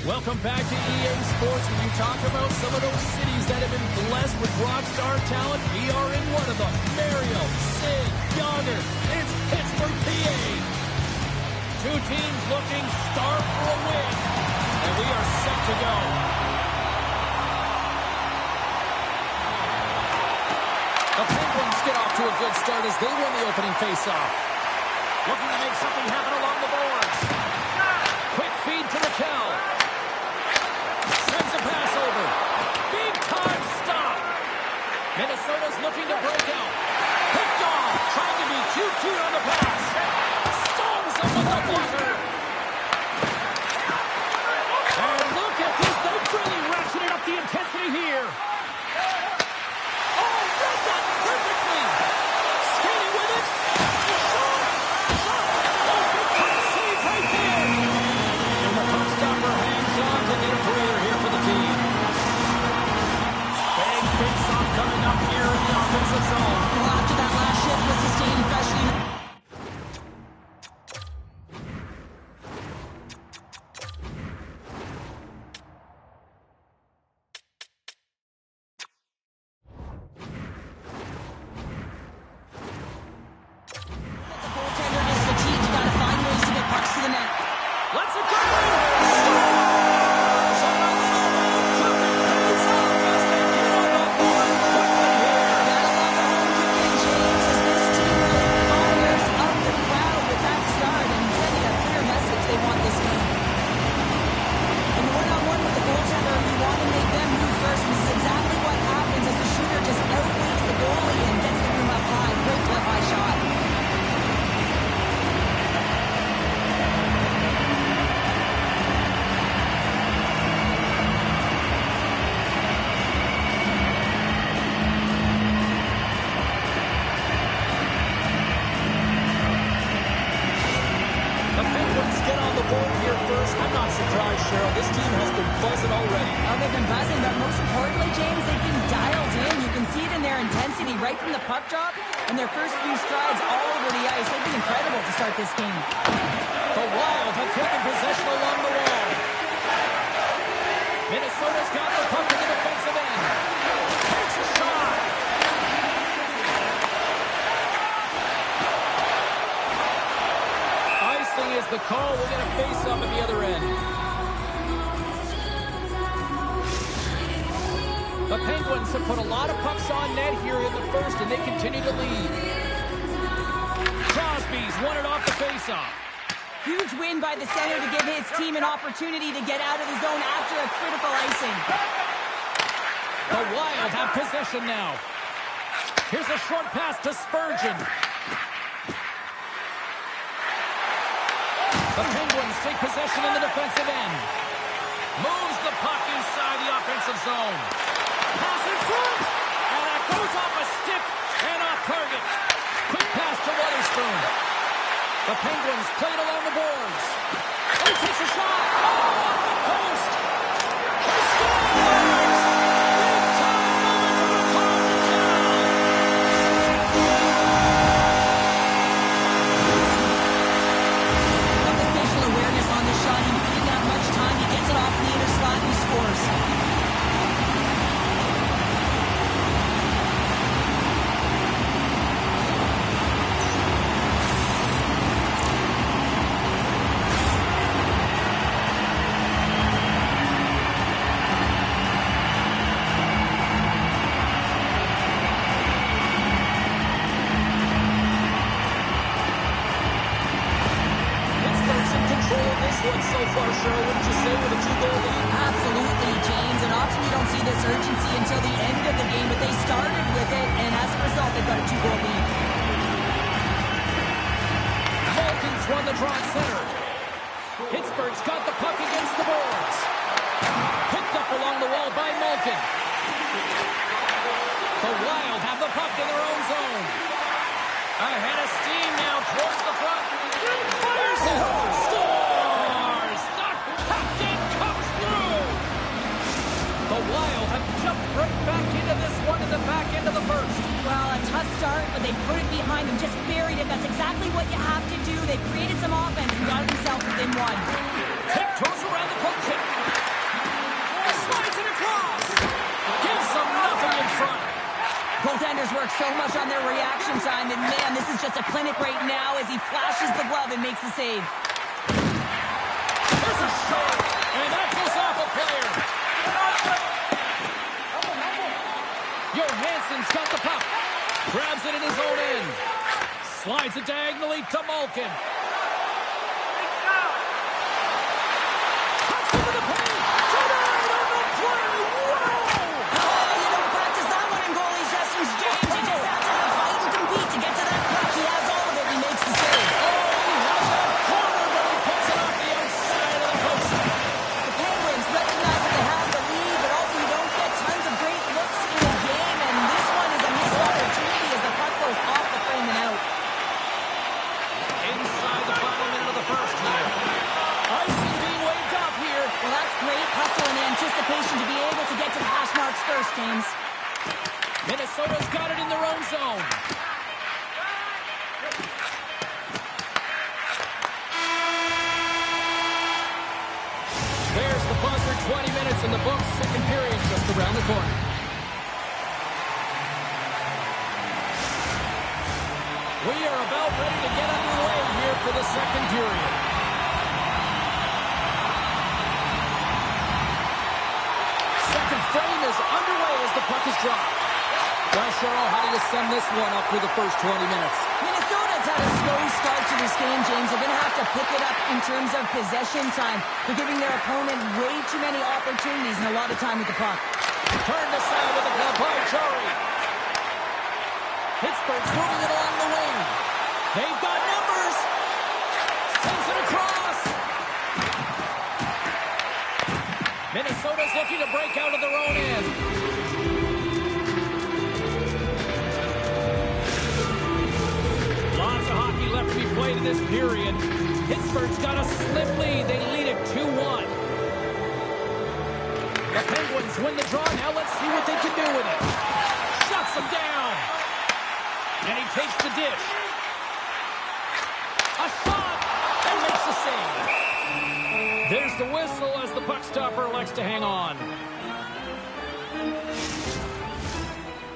Welcome back to EA Sports. When you talk about some of those cities that have been blessed with rock star talent, we are in one of them. Mario, Sid, Yager. It's Pittsburgh, PA. Two teams looking sharp for a win. And we are set to go. The Penguins get off to a good start as they win the opening faceoff. Looking to make something happen along the boards. Quick feed to Raquel. Sends a pass over. Big time stop. Minnesota's looking to break out. Picked off. Trying to be too cute on the pass. Storms up with the blocker. And look at this. They've really ratcheted up the intensity here. Oh, read that perfectly. Skating with it. Shot. Oh, big time save right there. And the puck stopper hangs on to get a breather here for the team. Big face-off coming up here in the offensive zone. Well, after that last shift was sustained, freshly. The goaltender is fatigued. You gotta find ways to get pucks to the net. Let's it go! Scores! On the shooting pays off as they get on the board quickly here. Gotta love the home kicking, James, as this team really fires up the crowd with that start and sending a clear message they want this game. In the one-on-one with the goaltender, you want to make them move first, and this is exactly what happens as the shooter just outweighs the goalie and gets the room up high. Great glove-high shot. The Penguins get on the board here first. I'm not surprised, Cheryl. This team has been buzzing already. Oh, they've been buzzing, but most importantly, James, they've been dialed in. You can see it in their intensity right from the puck drop and their first few strides all over the ice. They've been incredible to start this game. The Wild have taken possession along the wall. Minnesota's got the puck in the defensive end. Takes a shot. Icing is the call. We'll get a face-up at the other end. The Penguins have put a lot of pucks on net here in the first, and they continue to lead. Crosby's won it off the face-off. Huge win by the center to give his team an opportunity to get out of the zone after a critical icing. The Wild have possession now. Here's a short pass to Spurgeon. The Penguins take possession in the defensive end. Moves the puck inside the offensive zone. Pass in front. And that goes off a stick and off target. Quick pass to Weatherspoon. The Penguins play it along the boards. Oh, he takes a shot. Oh, off the post. He scores! Big time moment to recall the town. Love the spatial awareness on this shot. He didn't have much time. He gets it off the inner slot and he scores. Pittsburgh's in control of this one so far, Cheryl, wouldn't you say, with a 2-goal lead? Absolutely, James. And often you don't see this urgency until the end of the game, but they started with it, and as a result, they've got a 2-goal lead. Malkin's won the draw at center. Pittsburgh's got the puck against the boards. Picked up along the wall by Malkin. The Wild have the puck in their own zone. Ahead of steam now towards the front. Fires it. Scores! The captain comes through. The Wild have jumped right back into this one in the back end of the first. Well, a tough start, but they put it behind them, just buried it. That's exactly what you have to do. They created some offense and got themselves within one. Tiptoes around the puck kick. so much on their reaction time, and man, this is just a clinic right now as he flashes the glove and makes the save. There's a shot, and that goes off a player. Johansson's got the puck. Grabs it in his own end. Slides it diagonally to Malkin. Cuts into the paint. Denied on the play. Wow! Oh, you don't practice that one in goalie sessions, James. You just have to fight and compete to get to that puck. He has all of it. He makes the save. Oh, he has that corner, but he puts it off the outside of the post. The Penguins recognize that they have the lead, but also you don't get tons of great looks in a game, and this one is a missed opportunity as the puck goes off the frame and out. Inside the final minute of the first here. Icing being waved off here. Well, that's great hustle and anticipation to be able to get to the hash marks first, James. Minnesota's got it in their own zone. There's the buzzer. 20 minutes in the books. Second period just around the corner. We are about ready to get underway here for the second period. Second frame is underway as the puck is dropped. Well, Cheryl, how do you sum this one up through the first 20 minutes? Minnesota's had a slow start to this game, James. They're going to have to pick it up in terms of possession time. They're giving their opponent way too many opportunities and a lot of time with the puck. Turned aside with the glove by Jarry. Pittsburgh's moving it along the wing. They've got numbers. Sends it across. Minnesota's looking to break out of their own end. Lots of hockey left to be played in this period. Pittsburgh's got a slim lead. They lead it 2-1. The Penguins win the draw. Now let's see what they can do with it. Shuts them down. And he takes the dish. A shot and makes the save. There's the whistle as the puck stopper likes to hang on.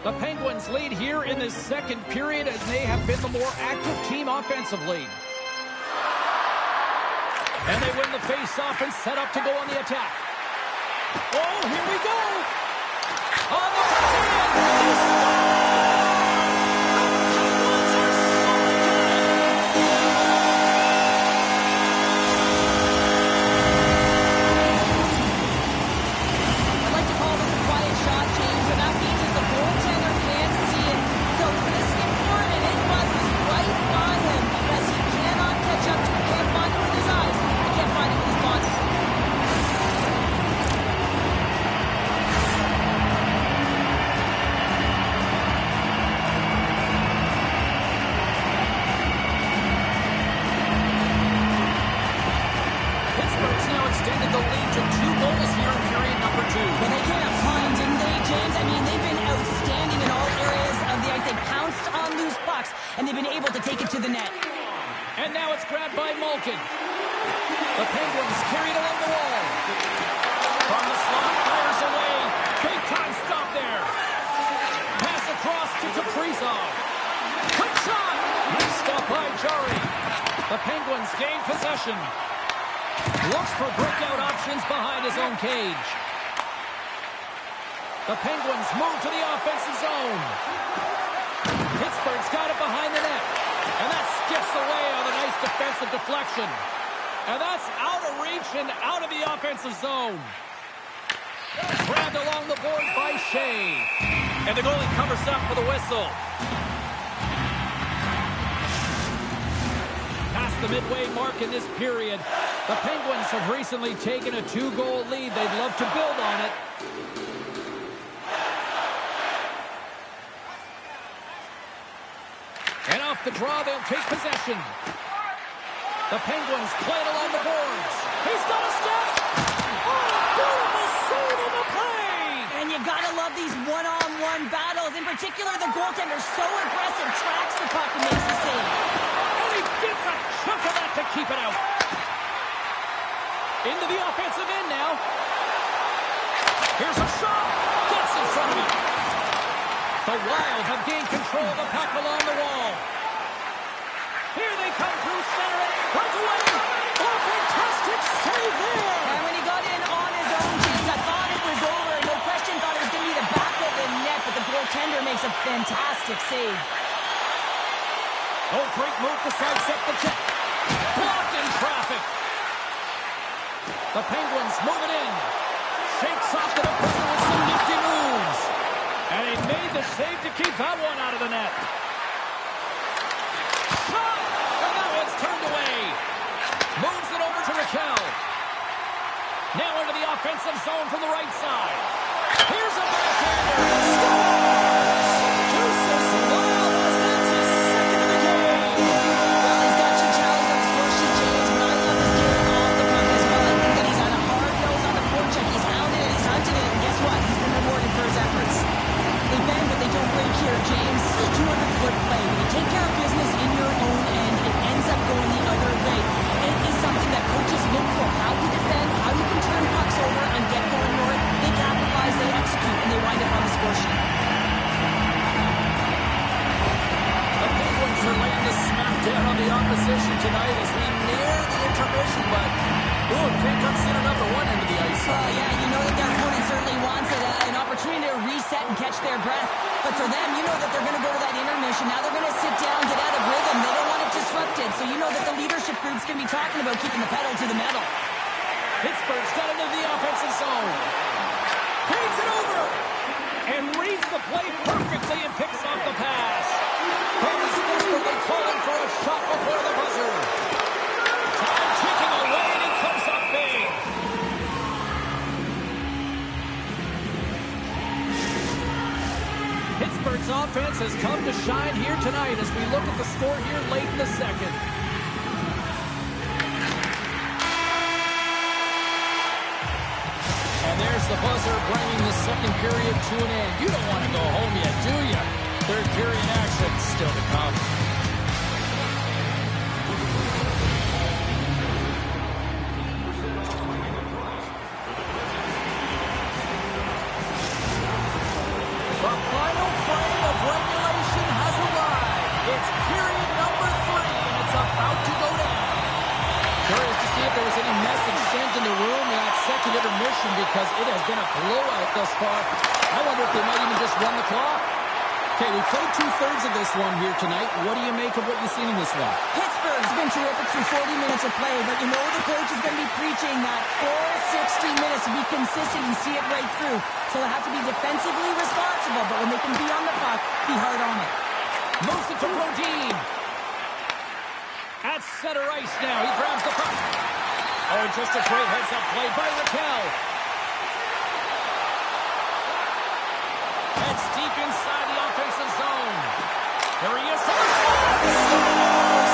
The Penguins lead here in this second period as they have been the more active team offensively. And they win the face-off and set up to go on the attack. Oh, here we go. On the backhand. And they've been able to take it to the net. And now it's grabbed by Malkin. The Penguins carried along the wall. From the slot, fires away. Big time stop there. Pass across to Kaprizov. Quick shot. Nice stop by Jarry. The Penguins gain possession. Looks for breakout options behind his own cage. The Penguins move to the offensive zone. Pittsburgh's got it behind the net. And that skips away on a nice defensive deflection. And that's out of reach and out of the offensive zone. Grabbed along the board by Shea. And the goalie covers up for the whistle. Past the midway mark in this period, the Penguins have recently taken a 2-goal lead. They'd love to build on it. And off the draw, they'll take possession. The Penguins play it along the boards. He's got a step. Oh, beautiful save on the play. And you gotta love these one-on-one battles. In particular, the goaltender so aggressive, tracks the puck and makes the save. And he gets a chunk of that to keep it out. Into the offensive end now. Here's a shot. Gets in front of it. The Wild have gained control of the puck along the wall. Here they come through center and breakaway. Oh, fantastic save there. And when he got in on his own, James, I thought it was over. No question, thought it was going to be the back of the net, but the goaltender makes a fantastic save. Oh, great move to sidestep the check. Blocked in traffic. The Penguins move it in. Shakes off the defender with some nifty moves. And he made the save to keep that one out of the net. Shot! And that one's turned away. Moves it over to Raquel. Now into the offensive zone from the right side. Here's a backhander. Scores! Juices Wild, that's his second of the game. Well, he's got two challenges on the score sheet, James, but I love his game off the puck as well. I think that he's on a hard nose on the forecheck. He's hounded it, he's hunted it, and guess what? He's been rewarded for his efforts. They bend, but they don't break here, James. This is a 200-foot play. When you take care of business in your own end, it ends up going the other way. It is something that coaches look for. How you defend, how you can turn pucks over and get going north. They capitalize, they execute, and they wind up on the score sheet. The Penguins are laying the smackdown on the opposition tonight as we near the intermission, but can't come soon enough at one end of the ice. Yeah, you know that their opponent certainly wants an opportunity to reset and catch their breath. But for them, you know that they're going to go to that intermission. Now they're going to sit down, get out of rhythm. They don't want it disrupted. So you know that the leadership group's going to be talking about keeping the pedal to the metal. Pittsburgh's got into the offensive zone. Takes it over. And reads the play perfectly and picks off the pass. He's desperately calling for a shot before the buzzer. Time ticking away and he comes up big. Pittsburgh's offense has come to shine here tonight as we look at the score here late in the second. And there's the buzzer bringing the second period to an end. You don't want to go home yet, do you? Third period action still to come. The final frame of regulation has arrived. It's period number 3, and it's about to go down. Curious to see if there was any message sent in the room in that second intermission because it has been a blowout thus far. I wonder if they might even just run the clock. Okay, we played 2/3 of this one here tonight. What do you make of what you've seen in this one? Pittsburgh's been terrific through 40 minutes of play, but you know the coach is going to be preaching that full 60 minutes to be consistent and see it right through. So they have to be defensively responsible, but when they can be on the puck, be hard on it. Moves it to Brodin. At center ice now, he grabs the puck. Oh, just a great heads-up play by Raquel. It's deep inside the offensive zone. Here he is to the side. Scores!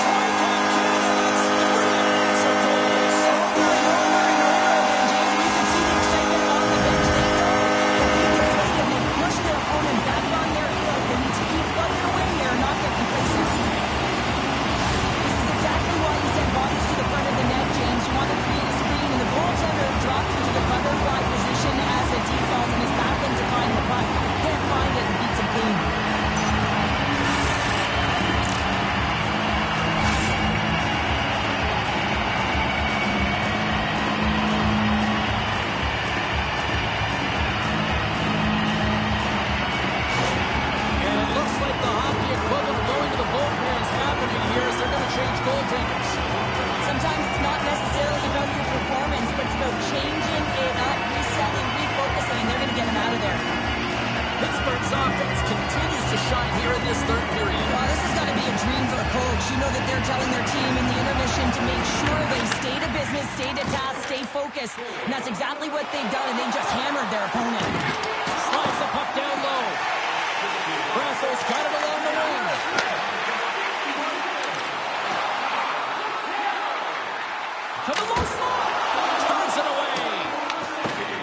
Strikeout candidates, 3 answer goals. Over and over and over again, James, we can see the excitement on the bench. They know that they deflate and they push their opponent back on their heels. They need to keep plugging away there and not get complacent. This is exactly why you send bodies to the front of the net, James. You want to create a screen, and the goaltender drops into the cover fly position as a default and is battling to find the puck. Can't find it and beats a clean. And it looks like the hockey equivalent of going to the bullpen is happening here as they're going to change goaltenders. Sometimes it's not necessarily about your performance, but it's about changing it up, resetting, refocusing, and they're going to get him out of there. Pittsburgh's offense continues to shine here in this third period. Well, this has got to be a dream for a coach. You know that they're telling their team in the intermission to make sure they stay to business, stay to task, stay focused. And that's exactly what they've done, and they just hammered their opponent. Slides the puck down low. Brasso's got it along the wing. To the low slot. Turns it away.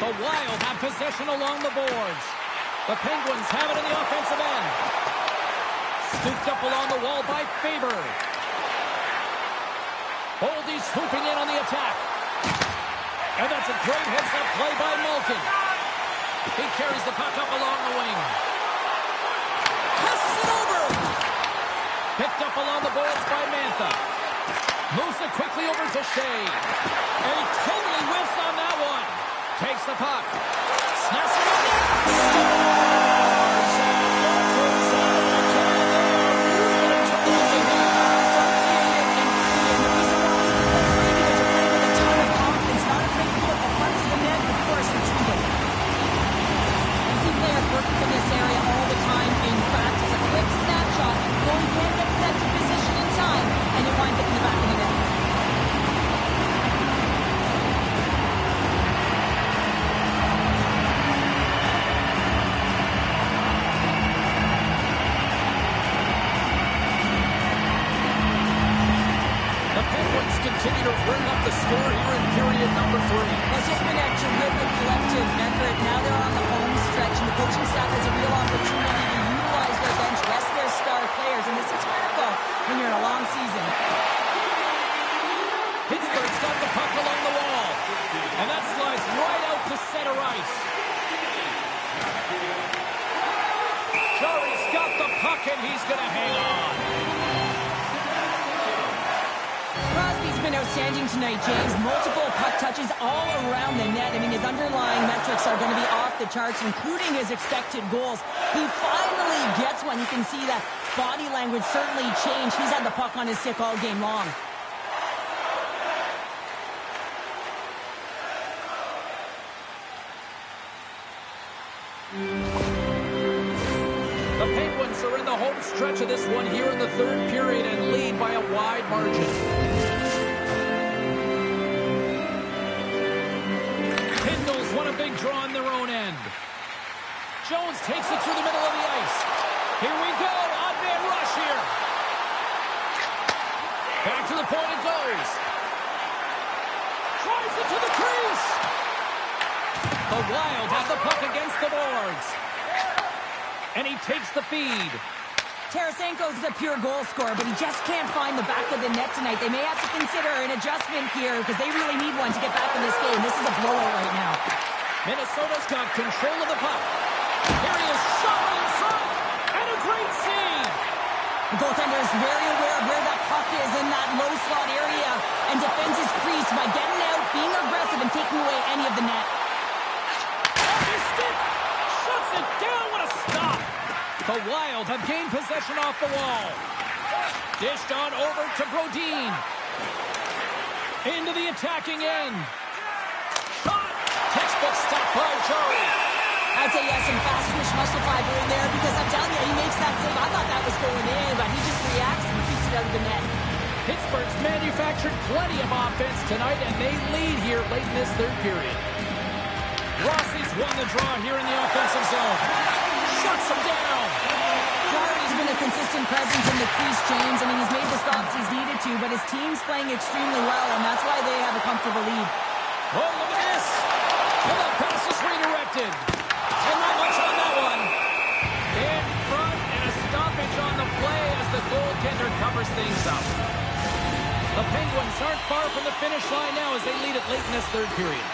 The Wild have possession along the boards. The Penguins have it in the offensive end. Scooped up along the wall by Faber. Boldy's swooping in on the attack. And that's a great heads-up play by Malkin. He carries the puck up along the wing. Picked up along the boards by Mantha. Moves it quickly over to Shea. And he totally whiffs on that one. Takes the puck. Snaps it on there. Scores! And what goes on in the can? They are really turning the heat. And the reason why you can play free because you're playing with a ton of confidence, not afraid to put the front of the net, of course, retrieve it. You see players working from this area all the time in practice. A quick snapshot, goalie can't get set to position in time, and it winds up in the back of the net. Continue to bring up the score here in period number 3. It's just been a terrific collective effort. Now they're on the home stretch, and the coaching staff has a real opportunity to utilize their bench, rest their star players, and this is critical when you're in a long season. Pittsburgh's got the puck along the wall, and that slides right out to center ice. Jarry's got the puck, and he's going to hang on. Crosby's been outstanding tonight, James. Multiple puck touches all around the net. I mean, his underlying metrics are going to be off the charts, including his expected goals. He finally gets one. You can see that body language certainly changed. He's had the puck on his stick all game long. The Penguins are in the home stretch of this one here in the third period and lead by a wide margin. Kindles won a big draw on their own end. Jones takes it through the middle of the ice. Here we go. Odd man rush here. Back to the point it goes. Drives it to the crease. The Wild have the puck against the boards. And he takes the feed. Tarasenko's the pure goal scorer, but he just can't find the back of the net tonight. They may have to consider an adjustment here because they really need one to get back in this game. This is a blowout right now. Minnesota's got control of the puck. Here he is, shot in front, and a great save. The goaltender is very aware of where that puck is in that low slot area and defends his crease by getting out, being aggressive, and taking away any of the net. Off his stick, shuts it down. What a stop. The Wild have gained possession off the wall. Dished on over to Brodin. Into the attacking end. Shot. Textbook stop by Jarry. I'd say yes, some fast switch muscle fiber in there because I'm telling you, he makes that save. I thought that was going in, but he just reacts and keeps it out of the net. Pittsburgh's manufactured plenty of offense tonight, and they lead here late in this third period. Rossi's won the draw here in the offensive zone. Shuts him down. Jarry's been a consistent presence in the crease, James. I mean, he's made the stops he's needed to, but his team's playing extremely well, and that's why they have a comfortable lead. Oh, look at this. And that pass is redirected. And not much on that one. In front, and a stoppage on the play as the goaltender covers things up. The Penguins aren't far from the finish line now as they lead it late in this third period.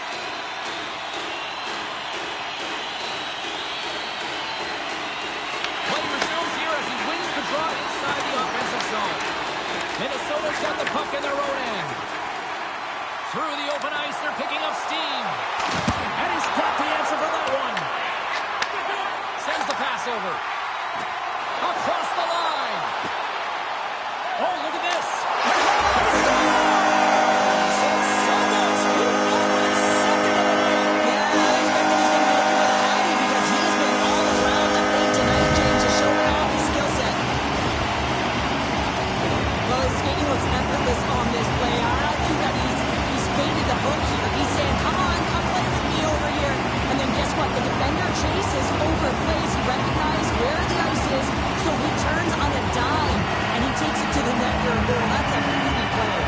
Play resumes here as he wins the draw inside the offensive zone. Minnesota's got the puck in their own end. Through the open ice, they're picking up steam. And he's got the answer for that one. Sends the pass over. Across the line. Oh, look at this. On this play. I think that he's baited the hook here. He's saying, come on, come play with me over here. And then guess what? The defender chases, overplays. He recognizes where the ice is, so he turns on a dime, and he takes it to the net for a goal. That's a beauty play.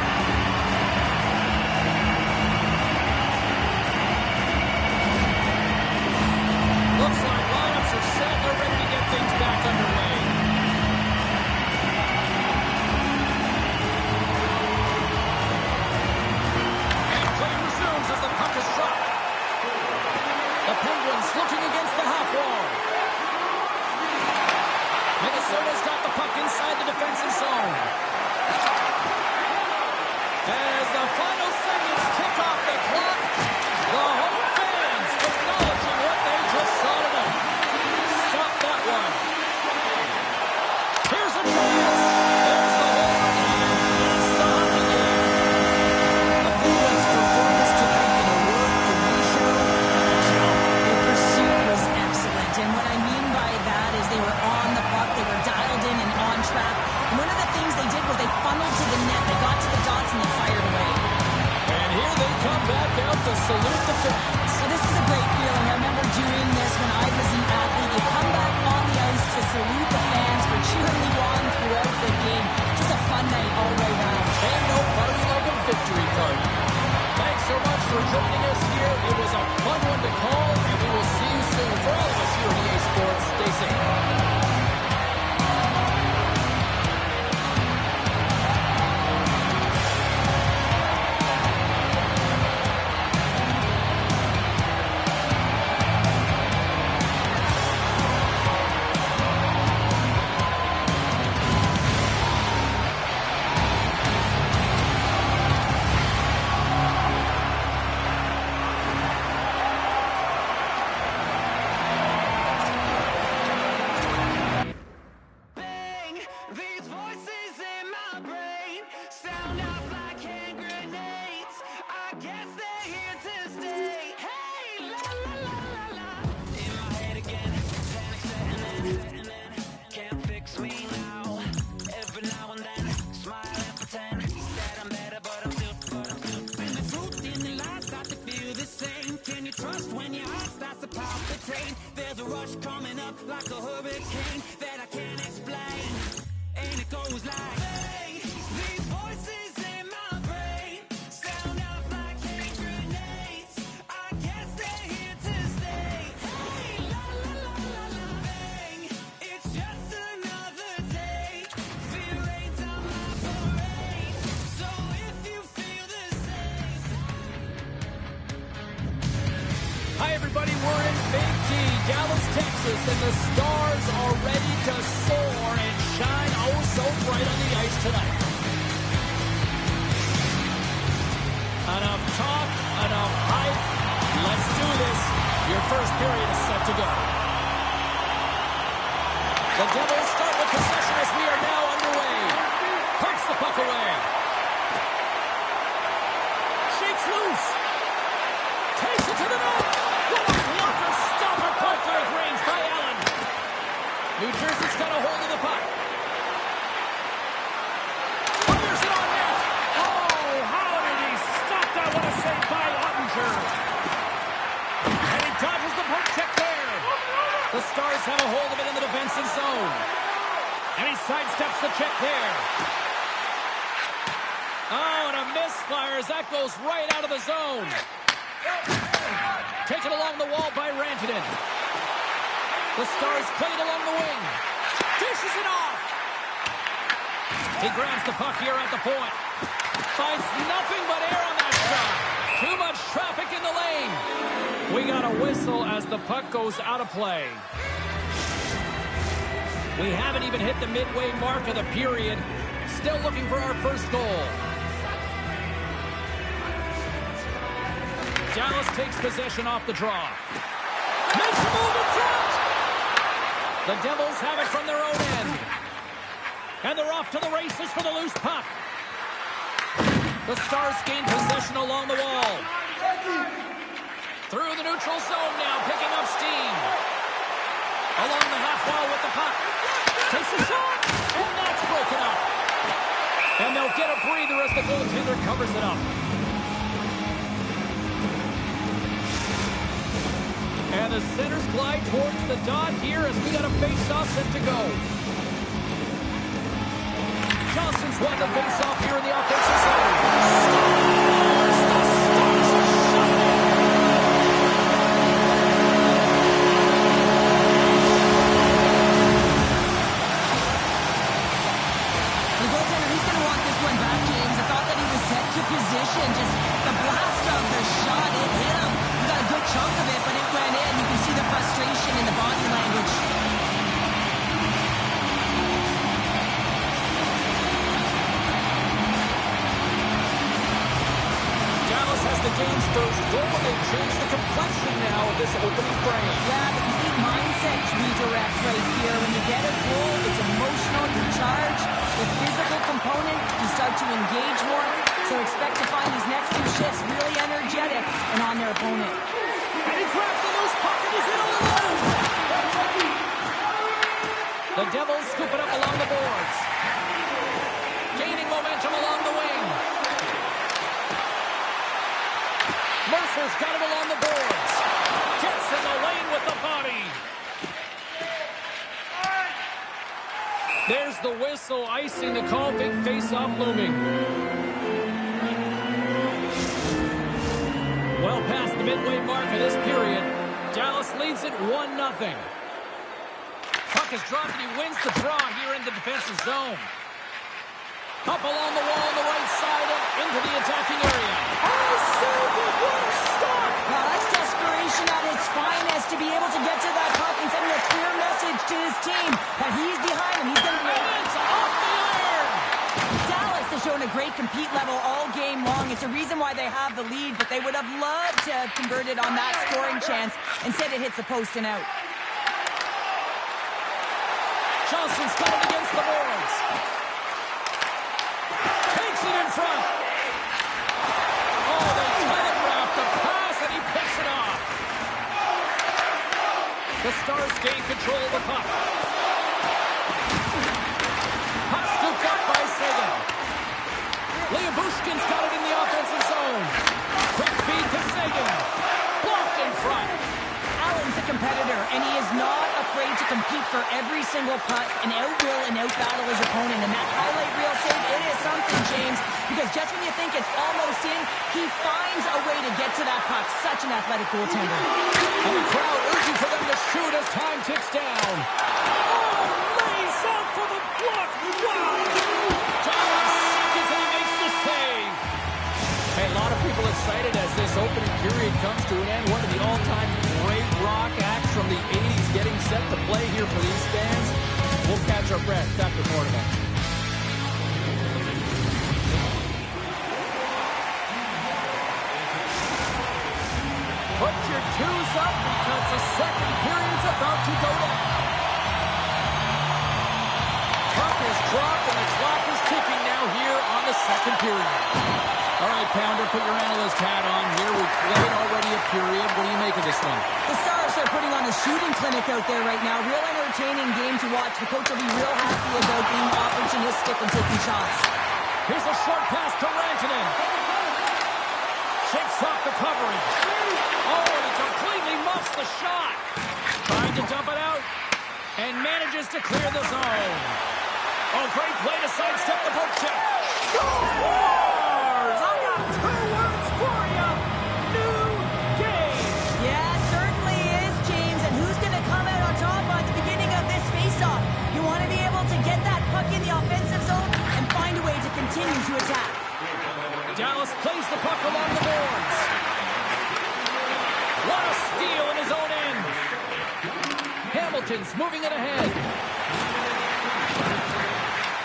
Looks like lineups are set. They're ready to get things back underway. As the puck is dropped. The Penguins looking against the half wall. Well, this is a great feeling. I remember doing this when I was an athlete. You come back on the ice to salute the fans for cheering you on throughout the game. Just a fun night all the way around. And no party like a victory party. Thanks so much for joining us here. It was a fun one to call, and we will see you soon. For all of us here at EA Sports, stay safe. There's a rush coming up like a hurricane that I can't explain. And it goes like, hey, these voices in my brain sound off like hand grenades. I guess they're here to stay. Hey, la la la la la, bang. It's just another day. Fear rains on my parade. So if you feel the same. Hi, everybody. We're in Big D, Dallas, Texas, and the Stars are ready to soar and shine oh so bright on the ice tonight. Enough talk, enough hype. Let's do this. Your first period is set to go. The Devils start with possession as we are now underway. Punts the puck away. Shakes loose. Takes it to the net. What a blocker stopper point-blank range by Allen. New Jersey's got a hold of the puck. Fires it on net. Oh, how did he stop that? What a save by Ottinger. And he dodges the poke check there. The Stars have a hold of it in the defensive zone. And he sidesteps the check there. Oh, and a misfire as that goes right out of the zone. Taken along the wall by Rantanen. The Stars played along the wing. Dishes it off. He grabs the puck here at the point. Finds nothing but air on that shot. Too much traffic in the lane. We got a whistle as the puck goes out of play. We haven't even hit the midway mark of the period. Still looking for our first goal. Dallas takes possession off the draw. Makes a move in front. The Devils have it from their own end. And they're off to the races for the loose puck. The Stars gain possession along the wall. Through the neutral zone now, picking up steam. Along the half wall with the puck. Takes a shot, and that's broken up. And they'll get a breather as the goaltender covers it up. And the centers glide towards the dot here as we got a face-off set to go. Johnson's won the face-off here in the offensive zone. Stars! The Stars are shining! The goaltender, he's going to want this one back, James. I thought that he was set to position. Just the blast of the shot, it hit him. He got a good chunk of it, but it went in. You can see the frustration in the body language. Dallas has the game's first goal, and they've changed the complexion now of this opening frame. Yeah, the complete mindset redirect right here. When you get a goal, it's emotional, you charge. The physical component, you start to engage more. So expect to find these next few shifts really energetic and on their opponent. And he grabs the loose puck and he's in all alone. The Devils scoop it up along the boards. Gaining momentum along the wing. Mercer Rangers got it along the boards. Gets in the lane with the body. There's the whistle, icing the call. Big face-off looming. Well past the midway mark of this period. Dallas leads it 1-0. Puck is dropped and he wins the draw here in the defensive zone. Up along the wall on the right side and into the attacking area. Oh, so good. What a stop. Now, that's desperation at its finest to be able to get to that puck and send a clear message to his team that he's behind him. He's going to be... And it's off the iron. Dallas has shown a great compete level all game long. It's a reason why they have the lead, but they would have loved to have converted on that scoring chance. Instead, it hits the post and out. Johnson's got it against the boards. Takes it in front. Oh, they telegraphed the pass and he picks it off. The Stars gain control of the puck. Puck scooped up by Sagan. Liabushkin's got it in the offensive zone. Quick feed to Sagan. Blocked in front. Allen's a competitor, and he is not afraid to compete for every single puck and outwill and outbattle his opponent. And that highlight reel save, it is something, James, because just when you think it's almost in, he finds a way to get to that puck. Such an athletic goaltender. And the crowd urging for them to shoot as time ticks down. Oh, lays out for the block. Wow! John seconds and he makes the save. Hey, a lot of people excited as this opening period comes to an end. One of the all-time great rock acts from the 80s getting set to play here for these fans. We'll catch our breath. Back to Portable. Put your twos up because the second period's about to go down. Puck is dropped and the clock is ticking now here on the second period. All right, Pounder, put your analyst hat on here. We've played already a period. What do you make of this one? The Stars are putting on a shooting clinic out there right now. Real entertaining game to watch. The coach will be real happy about being opportunistic and taking shots. Here's a short pass to Rantanen. Shakes off the coverage. Oh, and he completely muffs the shot. Trying to dump it out. And manages to clear the zone. Oh, great play to sidestep the poke check. Scores! I got 2 words for you. New game. Yeah, it certainly is, James. And who's going to come out on top at the beginning of this faceoff? You want to be able to get that puck in the offensive zone and find a way to continue to attack. Dallas plays the puck along the boards. What a steal in his own end. Hamilton's moving it ahead.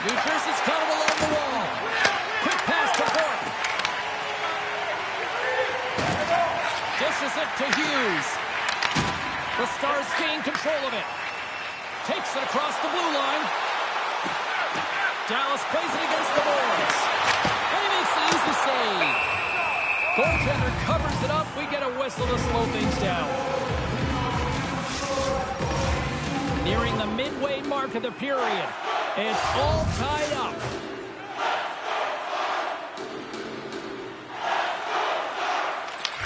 Peters is got it along the wall. Quick pass to Bork. Dishes it to Hughes. The Stars gain control of it. Takes it across the blue line. Dallas plays it against the boards. And he makes the easy save. Goaltender covers it up. We get a whistle to slow things down. Nearing the midway mark of the period. It's all tied up.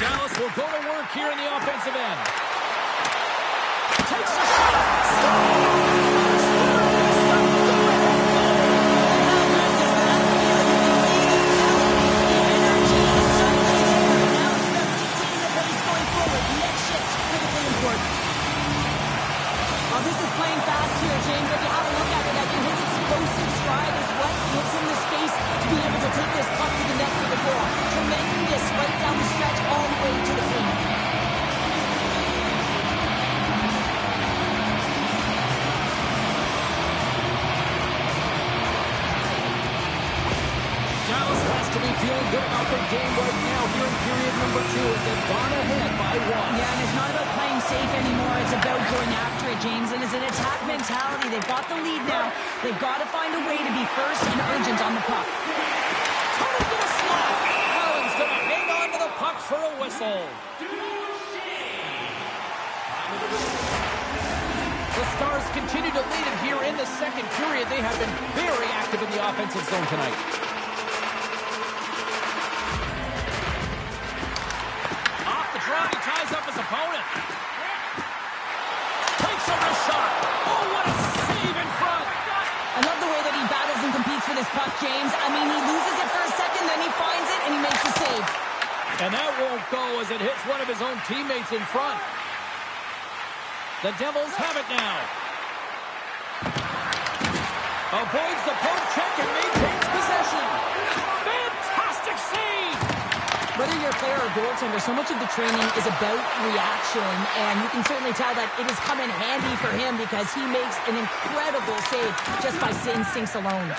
Dallas will go to work here in the offensive end. Takes a shot. This is playing fast here, James. If you have a look at it, I think his explosive stride is what gives him the space to be able to take this puck to the net for the goal. Tremendous right down the stretch all the way to the paint. Dallas has to be feeling good about their game right now here in period number 2 as they've gone ahead by 1. Yeah, and it's not about playing safe anymore. It's about going after it, James. And it's an attack mentality. They've got the lead now. They've got to find a way to be first and urgent on the puck. Turning to the slot. Allen's going to hang on to the puck for a whistle. The Stars continue to lead it here in the second period. They have been very active in the offensive zone tonight. And that won't go as it hits one of his own teammates in front. The Devils have it now. Avoids the poke check and maintains possession. Fantastic save! Whether you're a player or goaltender, so much of the training is about reaction, and you can certainly tell that it has come in handy for him because he makes an incredible save just by instincts alone.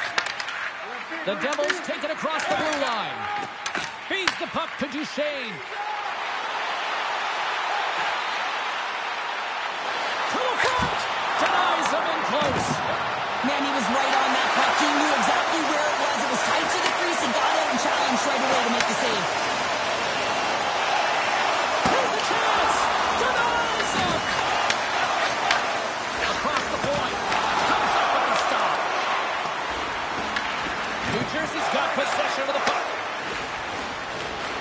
The Devils take it across the blue line. Feeds the puck to Duchesne. To the front! Denies him in close. Man, he was right on that puck. He knew exactly where it was. It was tight to the crease and got out and challenged right away to make the save. Here's the chance! Denies him! Across the point. Comes up with the stop. New Jersey's got possession of the puck.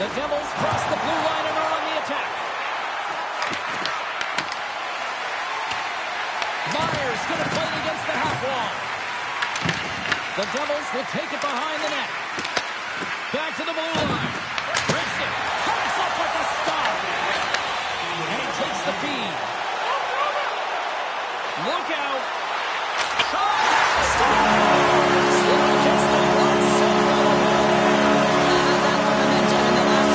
The Devils cross the blue line and are on the attack. Myers going to play it against the half wall. The Devils will take it behind the net. Back to the blue line. Rips it. Comes up with the stop. And he takes the feed. Look out. Shot. Stop. Slow gets the one save by the Devils.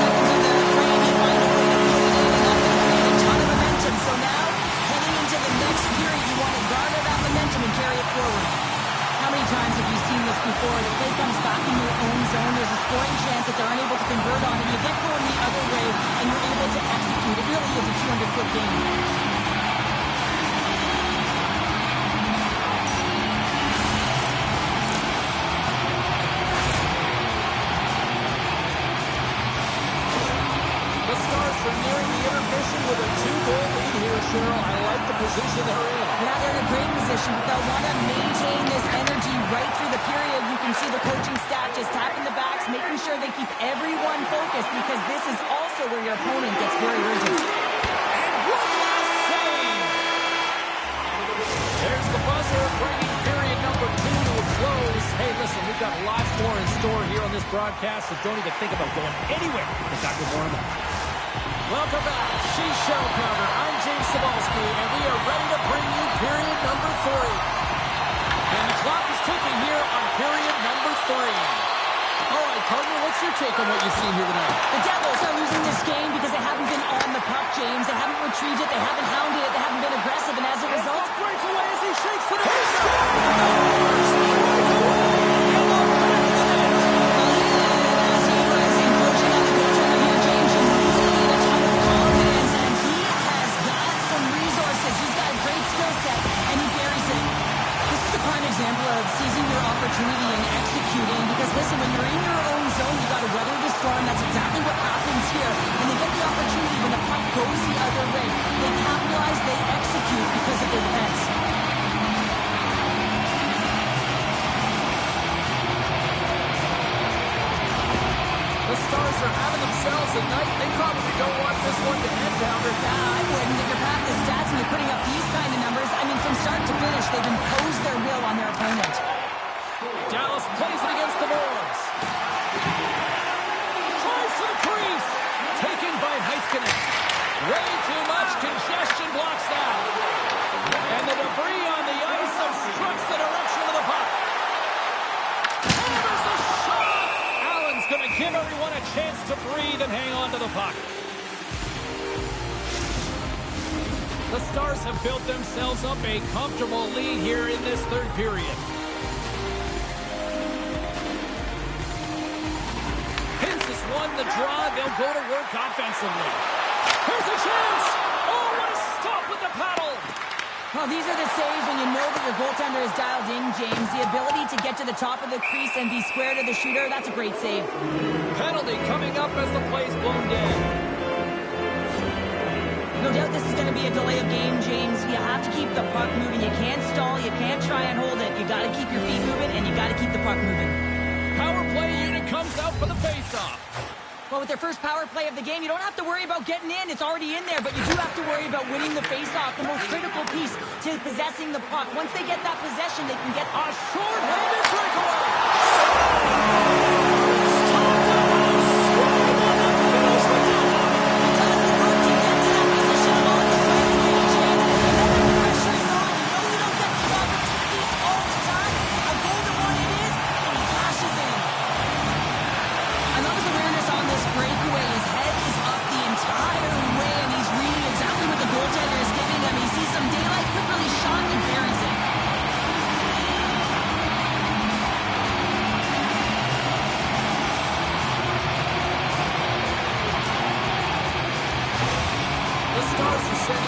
So now, heading into the next period, you want to garner that momentum and carry it forward. How many times have you seen this before? The play comes back in your own zone. There's a scoring chance that they're unable to convert on it. You get going the other way, and you're able to execute. It really is a 200-foot game. The Stars are nearing the intermission with a 2-goal lead here, Cheryl. I like the position they're in. Yeah, they're in a great position, but they'll want to maintain this energy right through the period. You can see the coaching staff just tapping the backs, making sure they keep everyone focused, because this is also where your opponent gets very urgent. And one last save! There's the buzzer, bringing period number 2 to a close. Hey, listen, we've got lots more in store here on this broadcast, so don't even think about going anywhere. We've got to warm up. Welcome back. She's Cheryl Pounder. I'm James Cebulski, and we are ready to bring you period number 3. And the clock is ticking here on period number 3. All right, partner, what's your take on what you've seen here tonight? The Devils are losing this game because they haven't been on the puck, James. They haven't retrieved it. They haven't hounded it. They haven't been aggressive. And as a result, breaks away as he shakes to the opportunity and executing, because listen, when you're in your own zone, you got to weather the storm. That's exactly what happens here. And they get the opportunity when the puck goes the other way. They capitalize, they execute because of their defense. The Stars are having themselves a night. They probably don't want this one to end, Pounder. I wouldn't. If you're past the stats and you're putting up these kind of numbers, I mean, from start to finish, they've imposed their will on their opponent. Dallas plays it against the boards. Tries to the crease. Taken by Heiskanen. Way too much congestion blocks that. And the debris on the ice obstructs the direction of the puck. Hammers the shot. Allen's going to give everyone a chance to breathe and hang on to the puck. The Stars have built themselves up a comfortable lead here in this third period. Won the draw, they'll go to work offensively. Here's a chance! Oh, what a stop with the paddle! Well, these are the saves when you know that your goaltender is dialed in, James. The ability to get to the top of the crease and be square to the shooter, that's a great save. Penalty coming up as the play's blown dead. No doubt this is going to be a delay of game, James. You have to keep the puck moving. You can't stall, you can't try and hold it. You got to keep your feet moving, and you got to keep the puck moving. Power play unit comes out for the face-off. Well, with their first power play of the game, you don't have to worry about getting in. It's already in there, but you do have to worry about winning the face-off, the most critical piece to possessing the puck. Once they get that possession, they can get a short-handed breakaway.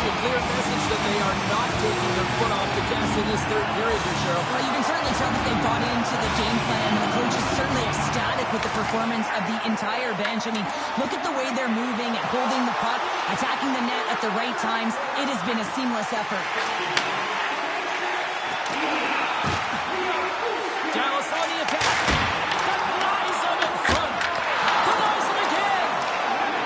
a clear message that they are not taking their foot off the gas in this third period here, Cheryl. Well, you can certainly tell that they bought into the game plan, and the coach is certainly ecstatic with the performance of the entire bench. I mean, look at the way they're moving and holding the puck, attacking the net at the right times. It has been a seamless effort. Dallas on the attack. Denies him in front. Denies him again.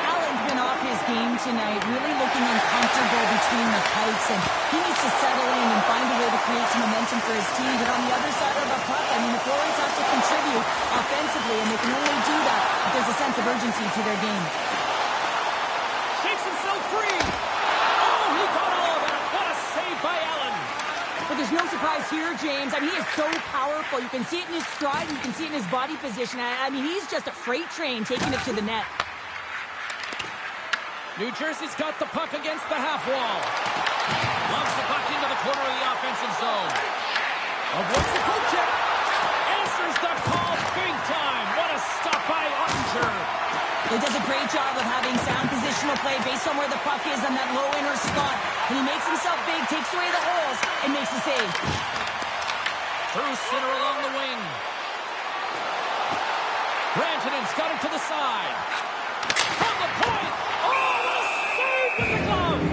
Allen's been off his game tonight, really looking uncomfortable between the pipes, and he needs to settle in and find a way to create some momentum for his team. But on the other side of the puck, I mean, the forwards have to contribute offensively, and they can only do that if there's a sense of urgency to their game. Shakes himself free. Oh, he got all of that. What a save by Allen. But there's no surprise here, James. I mean, he is so powerful. You can see it in his stride, and you can see it in his body position. I mean, he's just a freight train taking it to the net. New Jersey's got the puck against the half wall. Loves the puck into the corner of the offensive zone. Avoids the poke check. Answers the call big time. What a stop by Ottinger. He does a great job of having sound positional play based on where the puck is on that low inner slot. And he makes himself big, takes away the holes, and makes the save. Through center along the wing. Rantanen's got it to the side. From the point. Oh, what a save with the glove.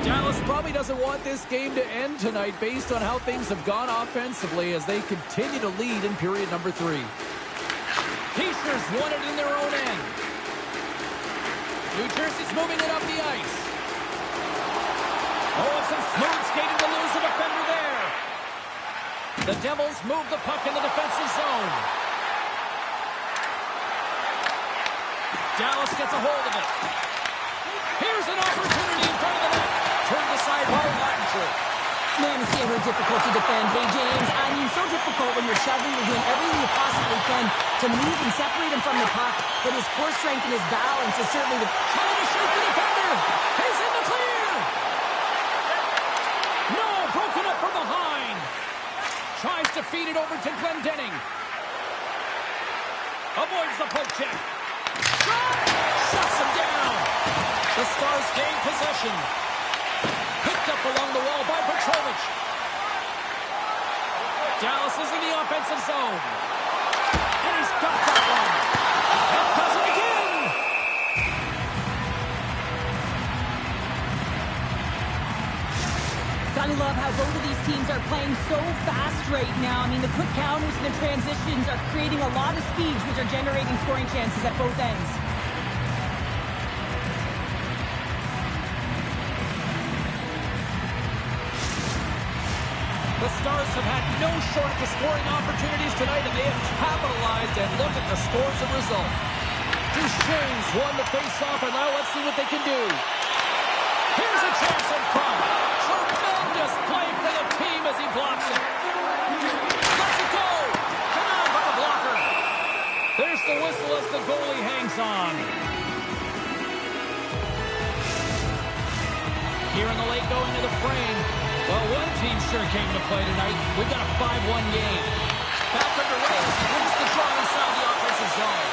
Dallas probably doesn't want this game to end tonight based on how things have gone offensively as they continue to lead in period number 3. Teachers won it in their own end. New Jersey's moving it up the ice. Oh, some smooth skating to lose a defender there. The Devils move the puck in the defensive zone. Dallas gets a hold of it. Here's an opportunity in front of the net. Turned aside by Ottinger. Man, it's ever difficult to defend. Hey, James, I mean, so difficult when you're shoving, you're doing everything you possibly can to move and separate him from the puck. But his core strength and his balance is certainly the... Trying to shoot the defender. He's in the clear. No, broken up from behind. Tries to feed it over to Glendening. Avoids the poke check. Shuts him down. The Stars gain possession. Picked up along the wall by Petrovich. Dallas is in the offensive zone. And he's got that one. And does it again. Gotta love how both of these teams are playing so fast right now. I mean, the quick counters and the transitions are creating a lot of speeds, which are generating scoring chances at both ends. The Stars have had no shortage of scoring opportunities tonight, and they have capitalized, and look at the scores and result. Duchesne's won the face-off, and now let's see what they can do. Here's a chance in front. Tremendous play for the team as he blocks it. Let's it go. Come on by the blocker. There's the whistle as the goalie hangs on. Here in the late going to the frame. Well, one team sure came to play tonight. We've got a 5-1 game. Back underway as he wins the draw inside the offensive zone.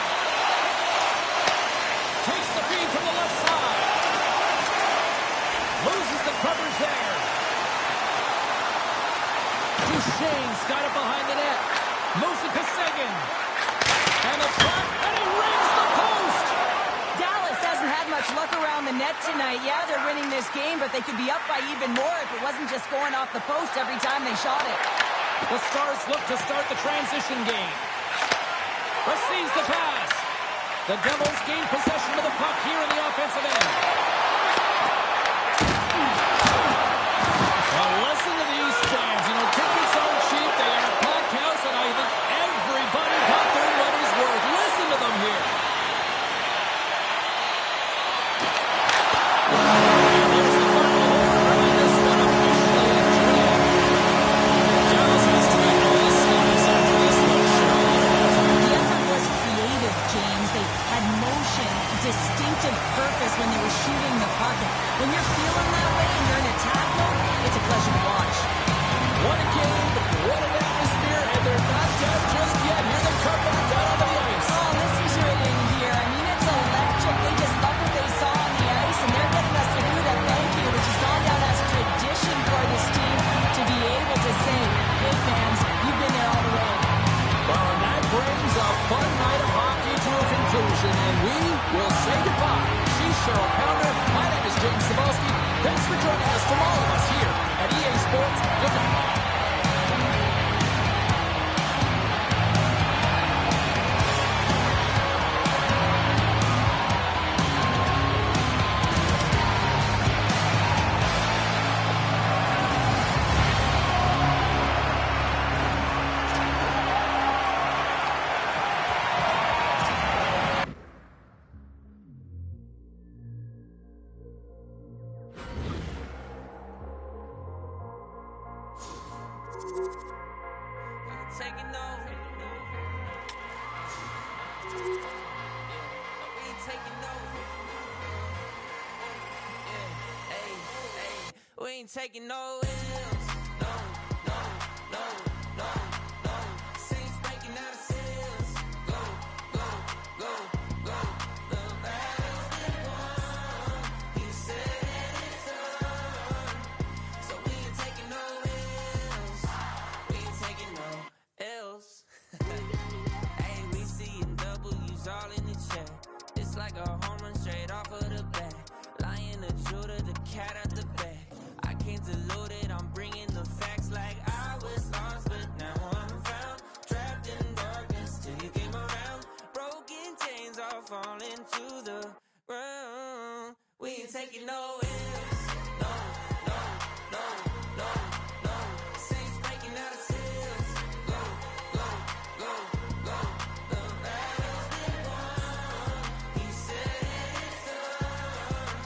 Takes the feed from the left side. Loses the coverage there. Duchesne's got it behind the net. Moves it to Seguin. And the trap, and he rings the post. Dallas hasn't had much luck around the net tonight. Yeah, they're winning this game, but they could be up by even more if it wasn't just going off the post every time they shot it. The Stars look to start the transition game. Receives the pass. The Devils gain possession of the puck here in the offensive end. Well, listen to these fans. You know, tickets aren't cheap. They are a packed house, and I think everybody got their money's worth. Listen to them here. And there's the final horn, bringing this one officially in track. Dallas has tried all the slots after this one, Cheryl. The effort was creative, James. They had motion, distinctive purpose when they were shooting the puck. When you're feeling that way and you're in attack mode, it's a pleasure to watch. What a conclusion, and we will say goodbye. She's Cheryl Pounder. My name is James Cebulski. Thanks for joining us from all of us here at EA Sports. Good night. Taking over. Yeah, we taking over. Yeah, hey, hey, we ain't taking no L's. No, no, no, no, no. Saints breaking out of sales. Go, go, go, go. The battle's been won. He said it's on. So we ain't taking no L's. We ain't taking no L's. Hey, we seeing W's all in the chat. It's like a home run straight off of the bat. Lion, the Judah, the cat out the bag. I can't dilute it, I'm bringing the facts like I was lost, but now I'm found. Trapped in darkness till you came around. Broken chains all falling to the ground. We ain't taking no L's. No, no, no, no, no. Saints breaking out of sales. Go, go, go, go. The battle's been won. He said it's on.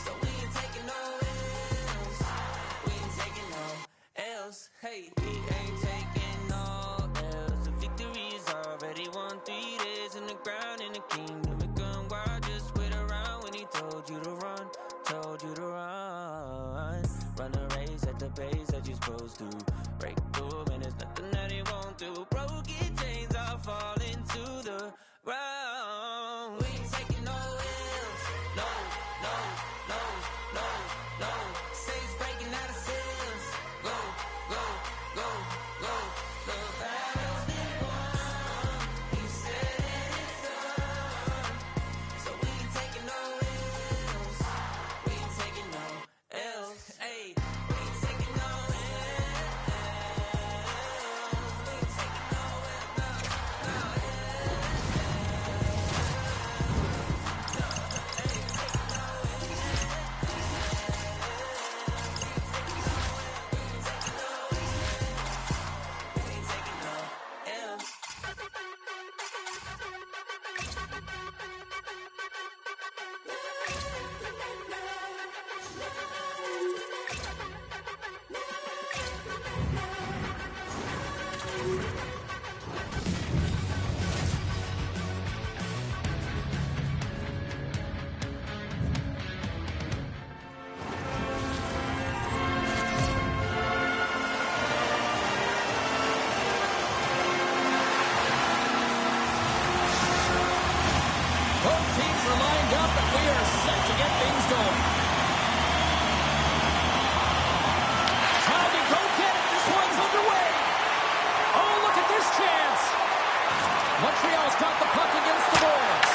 So we ain't taking no L's. We ain't taking no L's. Hey, we ain't taking no L's. The victory is already won. 3 days in the ground in the kingdom of gun. Why just wait around when he told you to run? Told you to run. Run the race at the pace that you're supposed to. Break through, man, there's nothing that he won't do. Broken chains are falling to the ground. We ain't taking no L's. No, no, no, no, no. Saints breaking out of sales. Go, go, go, go. The battle's been won. He said it's on. So we ain't taking no L's. We ain't taking no L's. Hey, we ain't taking no L's. We ain't taking no L's. No, no we ain't taking no L's. Both teams are lined up, and we are set to get things going. Trying to go get it. This one's underway. Oh, look at this chance. Montreal's got the puck against the boards.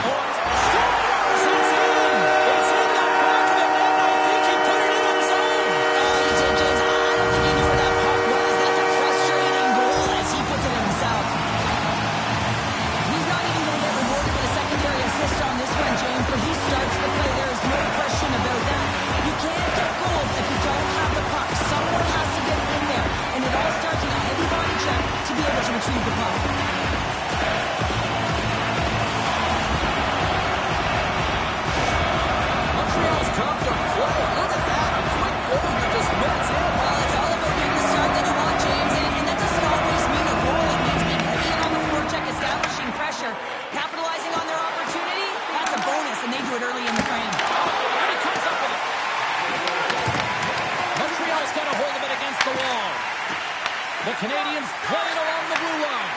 Boards scores. It's in. It's in the back of the net. I think he put it in on his own. He did, James. I don't think he knew where that puck was. That's a frustrating goal as he puts it in himself. He's not even going to get rewarded with a secondary assist on this one, James, but he starts the play. There is no question about that. You can't get goals if you don't have the puck. Someone has to get in there, and it all starts with a heavy body check to be able to retrieve the puck. Montreal's dropped a play. Look at that. A quick goal here just minutes in. Well, it's all about getting the start that you want, James, and that doesn't always mean a goal. It means being heavy in on the forecheck, establishing pressure, capitalizing on their opportunity. That's a bonus, and they do it early in the frame. And he comes up with it. Montreal's got a hold of it against the wall. The Canadians play it along the blue line.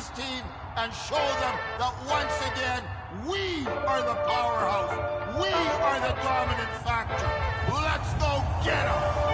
this team and show them that once again, we are the powerhouse. We are the dominant factor. Let's go get them!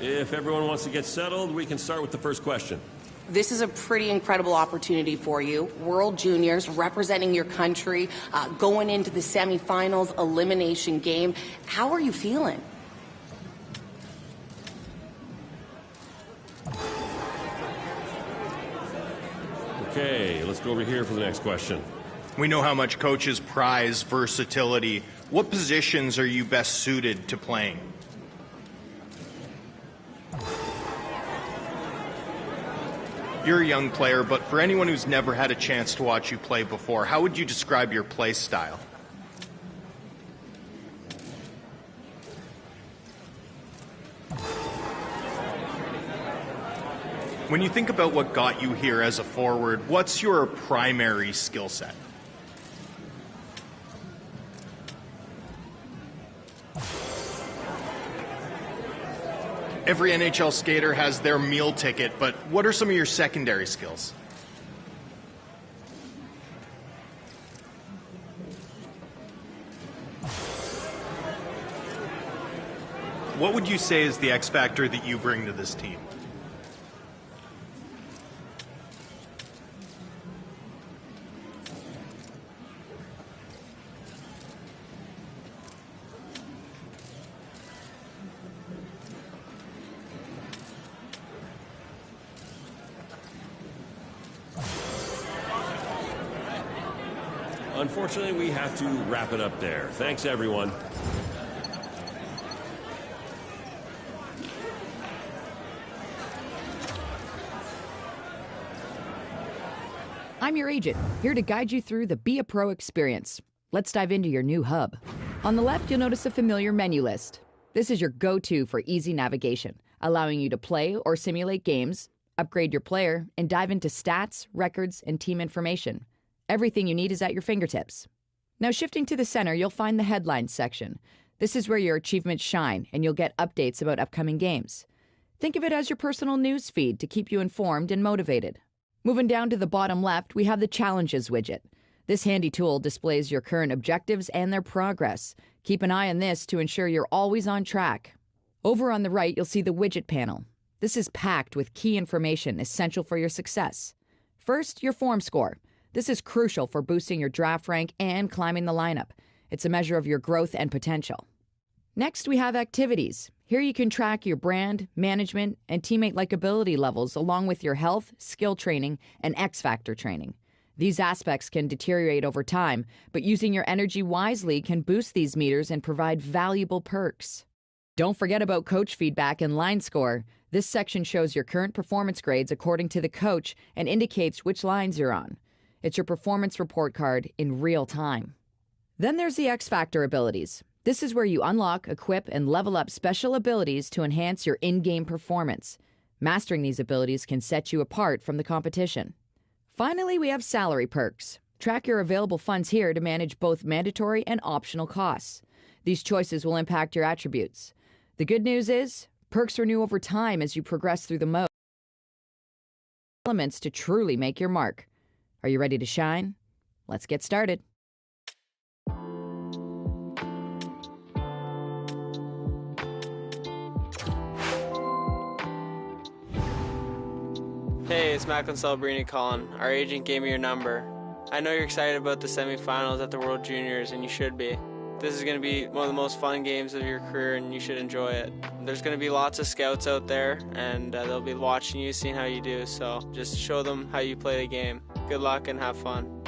If everyone wants to get settled, we can start with the first question. This is a pretty incredible opportunity for you. World Juniors, representing your country, going into the semifinals elimination game. How are you feeling? Okay, let's go over here for the next question. We know how much coaches prize versatility. What positions are you best suited to playing? You're a young player, but for anyone who's never had a chance to watch you play before, how would you describe your play style? When you think about what got you here as a forward, what's your primary skill set? Every NHL skater has their meal ticket, but what are some of your secondary skills? what would you say is the X factor that you bring to this team? Unfortunately, we have to wrap it up there. Thanks, everyone. I'm your agent, here to guide you through the Be a Pro experience. Let's dive into your new hub. On the left, you'll notice a familiar menu list. This is your go-to for easy navigation, allowing you to play or simulate games, upgrade your player, and dive into stats, records, and team information. Everything you need is at your fingertips. Now shifting to the center, you'll find the headlines section. This is where your achievements shine, and you'll get updates about upcoming games. Think of it as your personal news feed to keep you informed and motivated. Moving down to the bottom left, we have the Challenges widget. This handy tool displays your current objectives and their progress. Keep an eye on this to ensure you're always on track. Over on the right, you'll see the widget panel. This is packed with key information essential for your success. First, your form score. This is crucial for boosting your draft rank and climbing the lineup. It's a measure of your growth and potential. Next, we have activities. Here you can track your brand, management, and teammate likability levels along with your health, skill training, and X Factor training. These aspects can deteriorate over time, but using your energy wisely can boost these meters and provide valuable perks. Don't forget about coach feedback and line score. This section shows your current performance grades according to the coach and indicates which lines you're on. It's your performance report card in real time. Then there's the X Factor abilities. This is where you unlock, equip, and level up special abilities to enhance your in-game performance. Mastering these abilities can set you apart from the competition. Finally, we have salary perks. Track your available funds here to manage both mandatory and optional costs. These choices will impact your attributes. The good news is, perks renew over time as you progress through the mode. Elements to truly make your mark. Are you ready to shine? Let's get started. Hey, it's Macklin Celebrini calling. Our agent gave me your number. I know you're excited about the semifinals at the World Juniors, and you should be. This is going to be one of the most fun games of your career, and you should enjoy it. There's going to be lots of scouts out there, and they'll be watching you, seeing how you do, so just show them how you play the game. Good luck and have fun.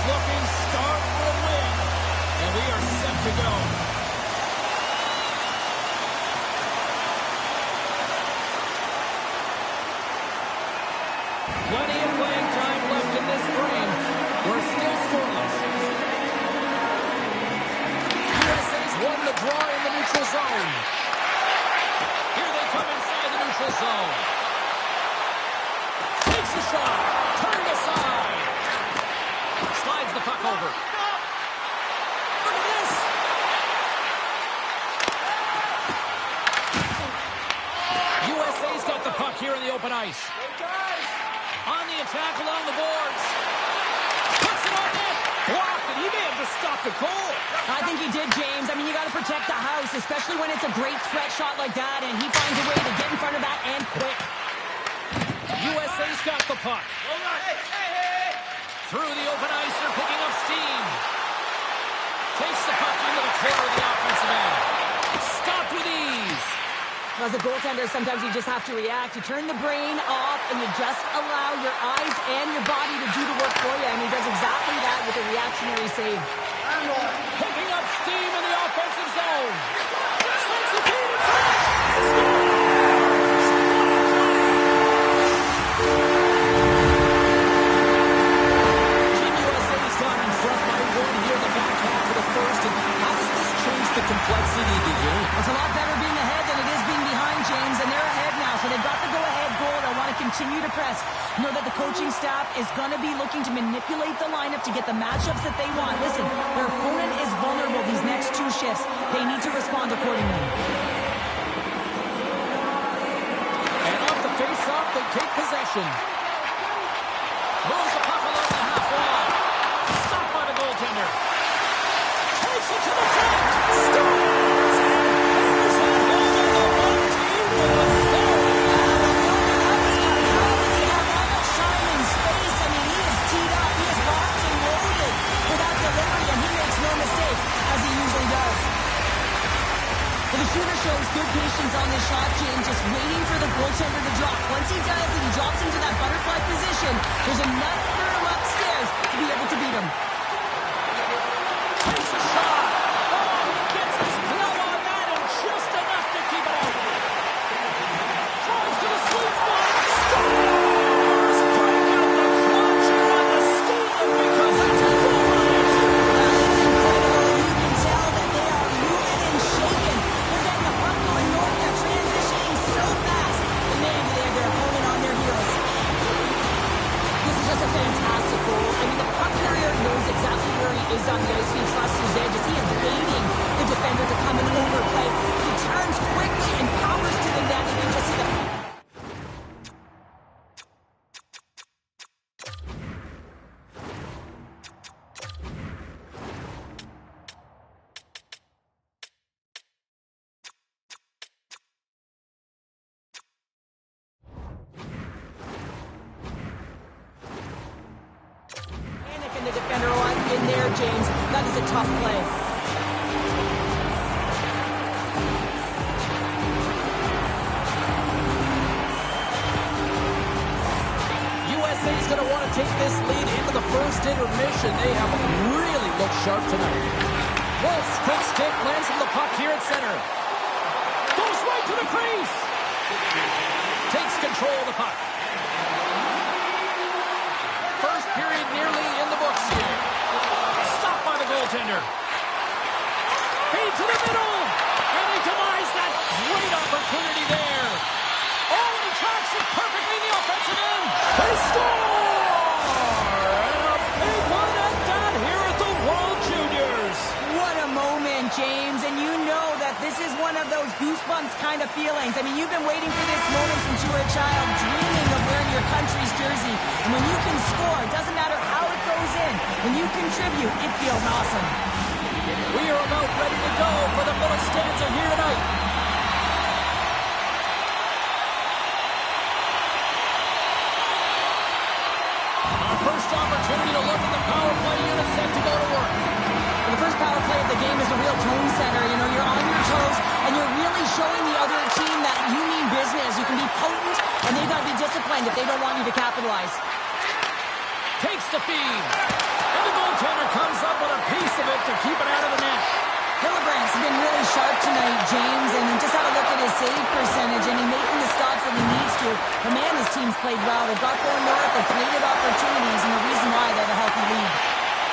Looking sharp for a win, and we are set to go. Plenty of playing time left in this frame. We're still scoreless. USA's won the draw in the neutral zone. Here they come inside the neutral zone. Takes a shot. Turned aside. Slides the puck over. Look at this! USA's got the puck here in the open ice. On the attack along the boards. Puts it on net. Blocked, and he may have just stopped the goal. I think he did, James. I mean, you got to protect the house, especially when it's a great threat shot like that, and he finds a way to get in front of that and quick. USA's got the puck. Through the open ice, they're picking up steam. Takes the puck into the corner of the offensive end. Stopped with ease. As a goaltender, sometimes you just have to react. You turn the brain off, and you just allow your eyes and your body to do the work for you, and he does exactly that with a reactionary save. Picking up steam in the offensive zone. Sends the feed in front. Scores! Team USA's gone in front by one here in the back half of the first. And how does this change the complexity of the game? It's a lot better being ahead than it is being behind, James, and they're ahead now, so they've got the go-ahead goal. They want to continue to press. Know that the coaching staff is going to be looking to manipulate the lineup to get the matchups that they want. Listen, their opponent is vulnerable these next two shifts. They need to respond accordingly. And off the face-off, they take possession. Moves the puck along the half wall. Stopped by the goaltender. Takes it to the front. Scores! And there's that goal on the one team with authority. The shooter shows good patience on this shot, James, just waiting for the goaltender to drop. Once he does and he drops into that butterfly position, there's enough room upstairs to be able to beat him. Takes a shot. Oh, he gets his glove on that and just enough to keep it out. Tries to the sweet spot. Scores! Break out the clutch here on the steal because that's a goal. Fantastic goal. I mean, the puck carrier knows exactly where he is on the ice. He trusts his edges. He is waiting the defender to come and overplay. He turns quickly and powers to the net. You can just see the... the defender in there, James. That is a tough play. USA's going to want to take this lead into the first intermission. They have really looked sharp tonight. Wolf's quick stick lands on the puck here at center. Goes right to the crease. Takes control of the puck. First period nearly in the books here. Stopped by the goaltender. Feed to the middle. And he denies that great opportunity there. Oh, and he tracks it perfectly in the offensive end. They score! And a big one at that here at the World Juniors. What a moment, James. And you know that this is one of those goosebumps kind of feelings. I mean, you've been waiting for this moment since you were a child, dreaming of wearing your country's jersey. And when you can score, it doesn't matter how it goes in. When you contribute, it feels awesome. We are about ready to go for the middle stanza here tonight. Our first opportunity to look at the power play unit set to go to work. The first power play of the game is a real tone setter. You know, you're on your toes, and you're really showing the other team that you mean business. You can be potent, and they've got to be disciplined if they don't want you to capitalize. Takes the feed. And the goaltender comes up with a piece of it to keep it out of the net. Hillebrandt's been really sharp tonight, James, and just have a look at his save percentage, and he's making the stops that he needs to. But man, his team's played well. They've got going north, they've created opportunities, and the reason why they have a healthy lead.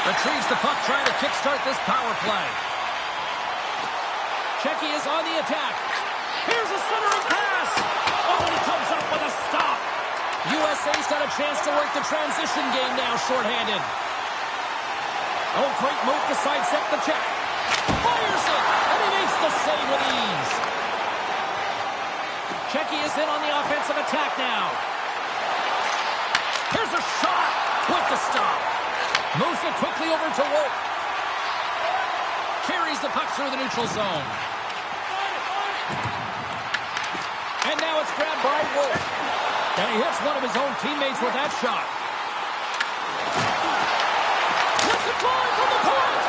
Retrieves the puck, trying to kickstart this power play. Checky is on the attack. Here's a centering pass. Oh, and he comes up with a stop. USA's got a chance to work the transition game now, shorthanded. Oh, great move to sidestep the check. Fires it, and he makes the save with ease. Checky is in on the offensive attack now. Here's a shot with the stop. Moves it quickly over to Wolf. Carries the puck through the neutral zone. And now it's grabbed by Wolf. And he hits one of his own teammates with that shot. What's it going from the point?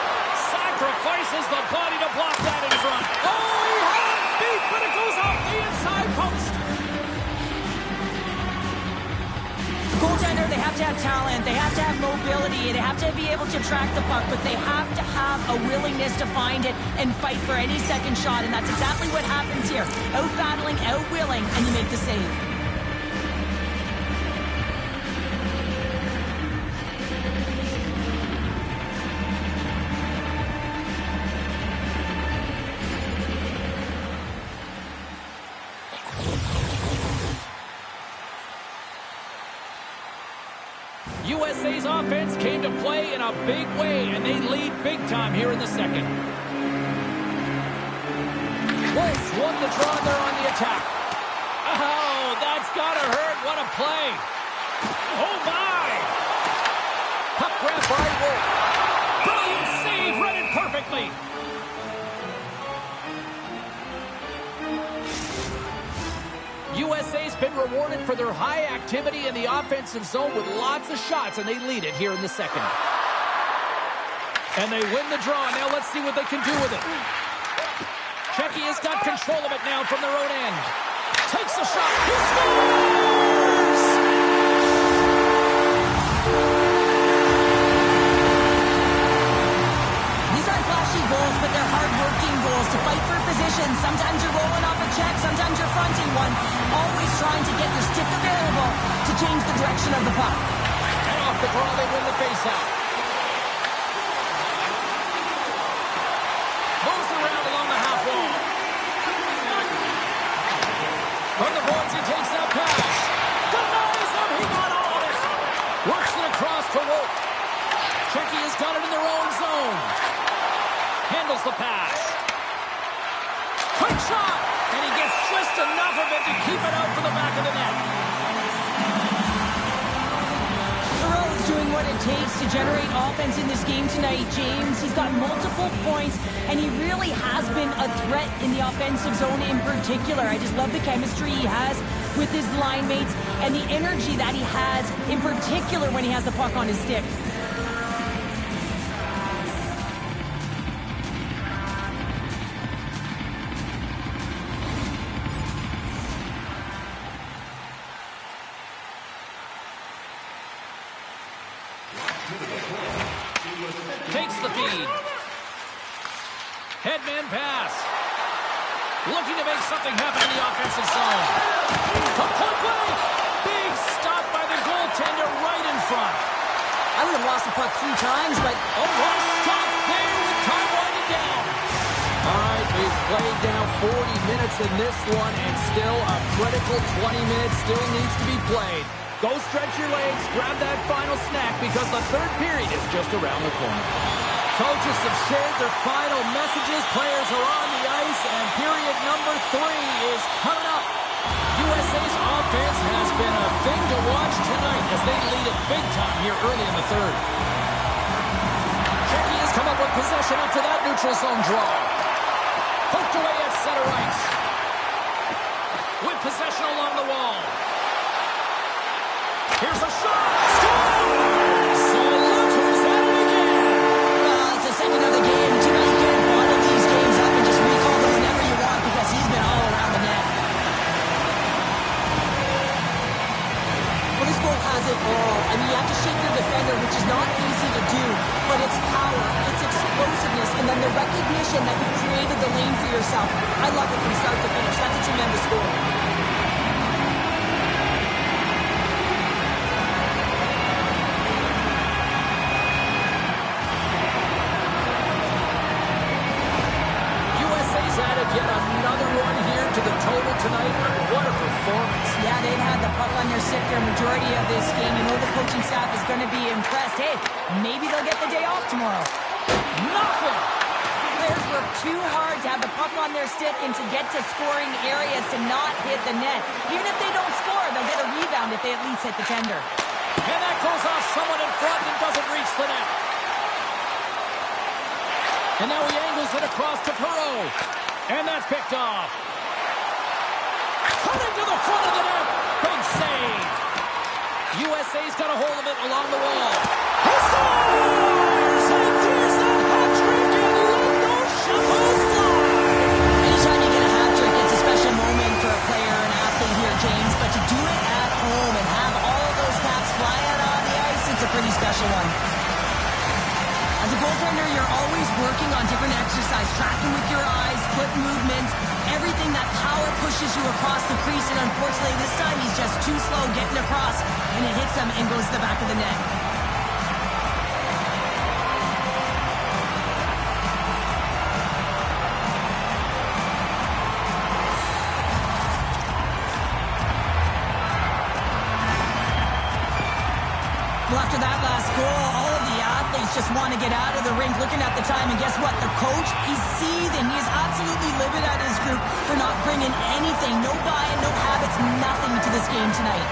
Sacrifices the body to block that in front. Oh, he had it beat, but it goes off the inside post. Goaltender, they have to have talent, they have to have mobility, they have to be able to track the puck, but they have to have a willingness to find it and fight for any second shot, and that's exactly what happens here. Out-battling, out-willing, and you make the save. USA's offense came to play in a big way, and they lead big time here in the second. Wolves won the draw there on the attack. Oh, that's gotta hurt. What a play. Oh, my. Puck grab by Wolf. Brilliant save, read it perfectly. USA's been rewarded for their high activity in the offensive zone with lots of shots, and they lead it here in the second. And they win the draw. Now let's see what they can do with it. Czechia has got control of it now from their own end. Takes a shot. He scores! These aren't flashy goals, but they're hard-working goals to fight for position. Sometimes you're rolling off a check, sometimes you're fronting one. Always trying to get your stick available to change the direction of the puck. And off the draw, they win the faceoff. Moves around along the half wall. From the boards, he takes that pass. Denies him, he got all of it. Works it across to Wolf. Czechia's got it in their own zone. Handles the pass. Quick shot! And he gets just enough of it to keep it out for the back of the net. Thoreau's doing what it takes to generate offense in this game tonight, James. He's got multiple points, and he really has been a threat in the offensive zone in particular. I just love the chemistry he has with his line mates and the energy that he has, in particular when he has the puck on his stick. Takes the feed. Headman pass. Looking to make something happen in the offensive zone. From point blank. Big stop by the goaltender right in front. I would have lost the puck 3 times, but... Oh, what a stop there with time winding down. All right, we've played now 40 minutes in this one, and still a critical 20 minutes still needs to be played. Go stretch your legs, grab that final snack, because the third period is just around the corner. Coaches have shared their final messages. Players are on the ice, and period number 3 is coming up. USA's offense has been a thing to watch tonight as they lead it big time here early in the third. Czechia's come up with possession after that neutral zone draw. Poked away at center ice. With possession along the wall. Here's a shot. Scores! So look who's at it again. Well, it's the second of the game. Tonight you can't bottle these games up and just recall them whenever you want because he's been all around the net. Well, this goal has it all. I mean, you have to shake your defender, which is not easy to do, but it's power, it's explosiveness, and then the recognition that you created the lane for yourself. I love it from start to finish. That's a tremendous goal. Added yet another one here to the total tonight. What a performance. Yeah, they've had the puck on their stick for a majority of this game. You know the coaching staff is going to be impressed. Hey, maybe they'll get the day off tomorrow. Nothing. Players work too hard to have the puck on their stick and to get to scoring areas to not hit the net. Even if they don't score, they'll get a rebound if they at least hit the tender. And that goes off someone in front and doesn't reach the net. And now he angles it across to Perreault. And that's picked off. Cutting to the front of the net. Big save. USA's got a hold of it along the wall. He scores! And here's that hat trick, and let those shuttles fly. Anytime you get a hat trick, it's a special moment for a player and athlete here, James. But to do it at home and have all of those caps fly out on the ice, it's a pretty special one. As a goaltender, you're always working on different exercise, tracking with your eyes, foot movements, everything that power pushes you across the crease. And unfortunately, this time he's just too slow getting across, and it hits him and goes to the back of the net. Well, after that last goal, all of the athletes just want to get out of the rink looking at the time, and guess what? The coach, he's seething. He's absolutely livid at his group for not bringing anything. No buy-in, no habits, nothing to this game tonight.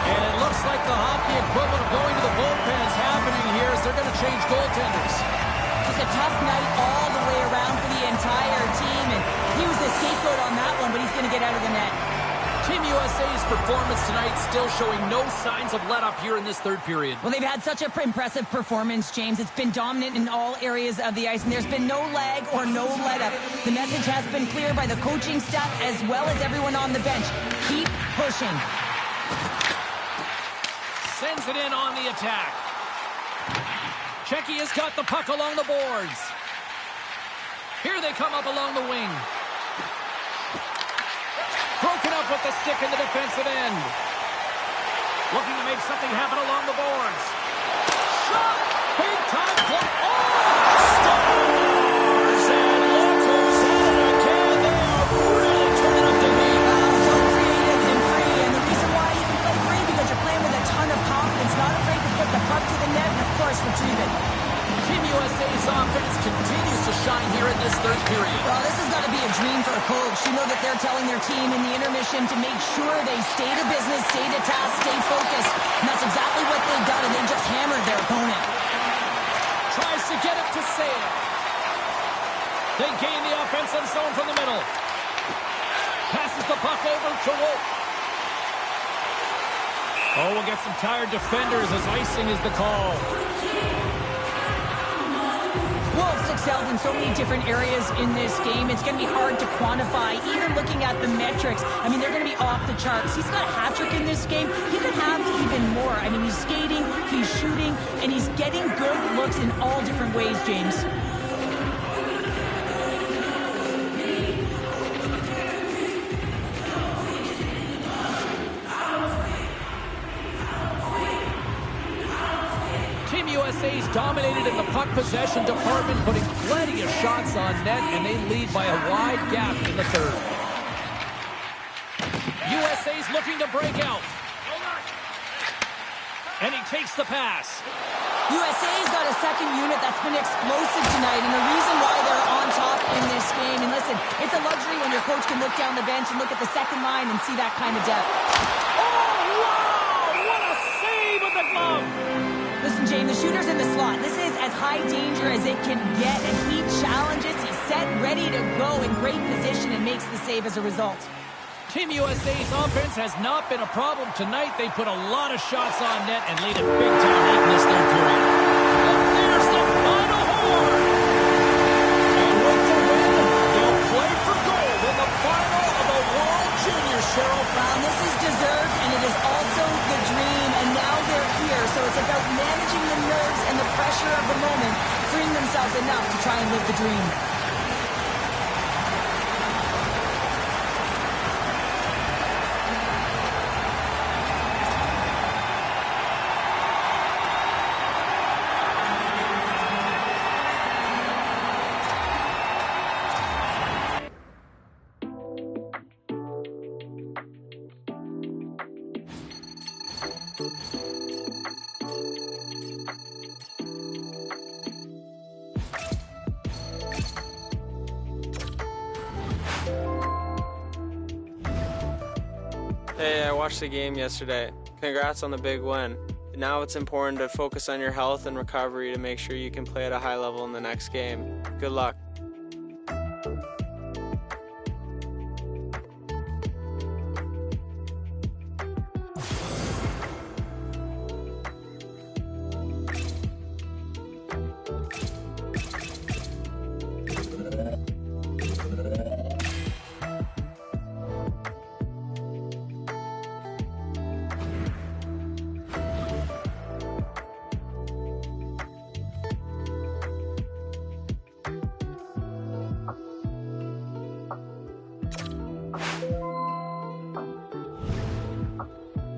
And it looks like the hockey equivalent of going to the bullpen is happening here as they're going to change goaltenders. Just a tough night all the way around for the entire team, and he was the scapegoat on that one, but he's going to get out of the net. Team USA's performance tonight still showing no signs of let-up here in this third period. Well, they've had such an impressive performance, James. It's been dominant in all areas of the ice, and there's been no lag or no let-up. The message has been clear by the coaching staff as well as everyone on the bench. Keep pushing. Sends it in on the attack. Czechia has got the puck along the boards. Here they come up along the wing. Broken up with the stick in the defensive end. Looking to make something happen along the boards. Shot! Big time play. Oh! Stars! And look who's at it again. They are really turning up the heat. So creative and free, and the reason why you can play free because you're playing with a ton of confidence, not afraid to put the puck to the net and, of course, retrieve it. Team USA's offense continues to shine here in this third period. Well, this has got to be a dream for a coach. You know that they're telling their team in the intermission to make sure they stay to business, stay to task, stay focused. And that's exactly what they've done, and they just hammered their opponent. Tries to get it to Sale. They gain the offensive zone from the middle. Passes the puck over to Wolf. Oh, we'll get some tired defenders as icing is the call. Wolves excelled in so many different areas in this game. It's going to be hard to quantify, even looking at the metrics. I mean, they're going to be off the charts. He's got a hat trick in this game. He could have even more. I mean, he's skating, he's shooting, and he's getting good looks in all different ways, James. USA's dominated in the puck possession department, putting plenty of shots on net, and they lead by a wide gap in the third. USA's looking to break out. And he takes the pass. USA's got a second unit that's been explosive tonight, and the reason why they're on top in this game, and listen, it's a luxury when your coach can look down the bench and look at the second line and see that kind of depth. Oh, wow! What a save with the glove! Listen, James, the shooter's in the slot. This is as high danger as it can get, and he challenges. He's set, ready to go, in great position, and makes the save as a result. Team USA's offense has not been a problem tonight. They put a lot of shots on net and lead it big time late in this third period. And there's the final horn! And with the win, they'll play for gold in the final of the World Juniors, Cheryl. Well, this is deserved, and it is also the dream, and now they're here, so it's about managing the nerves and the pressure of the moment, freeing themselves enough to try and live the dream. Hey, I watched the game yesterday. Congrats on the big win. Now it's important to focus on your health and recovery to make sure you can play at a high level in the next game. Good luck.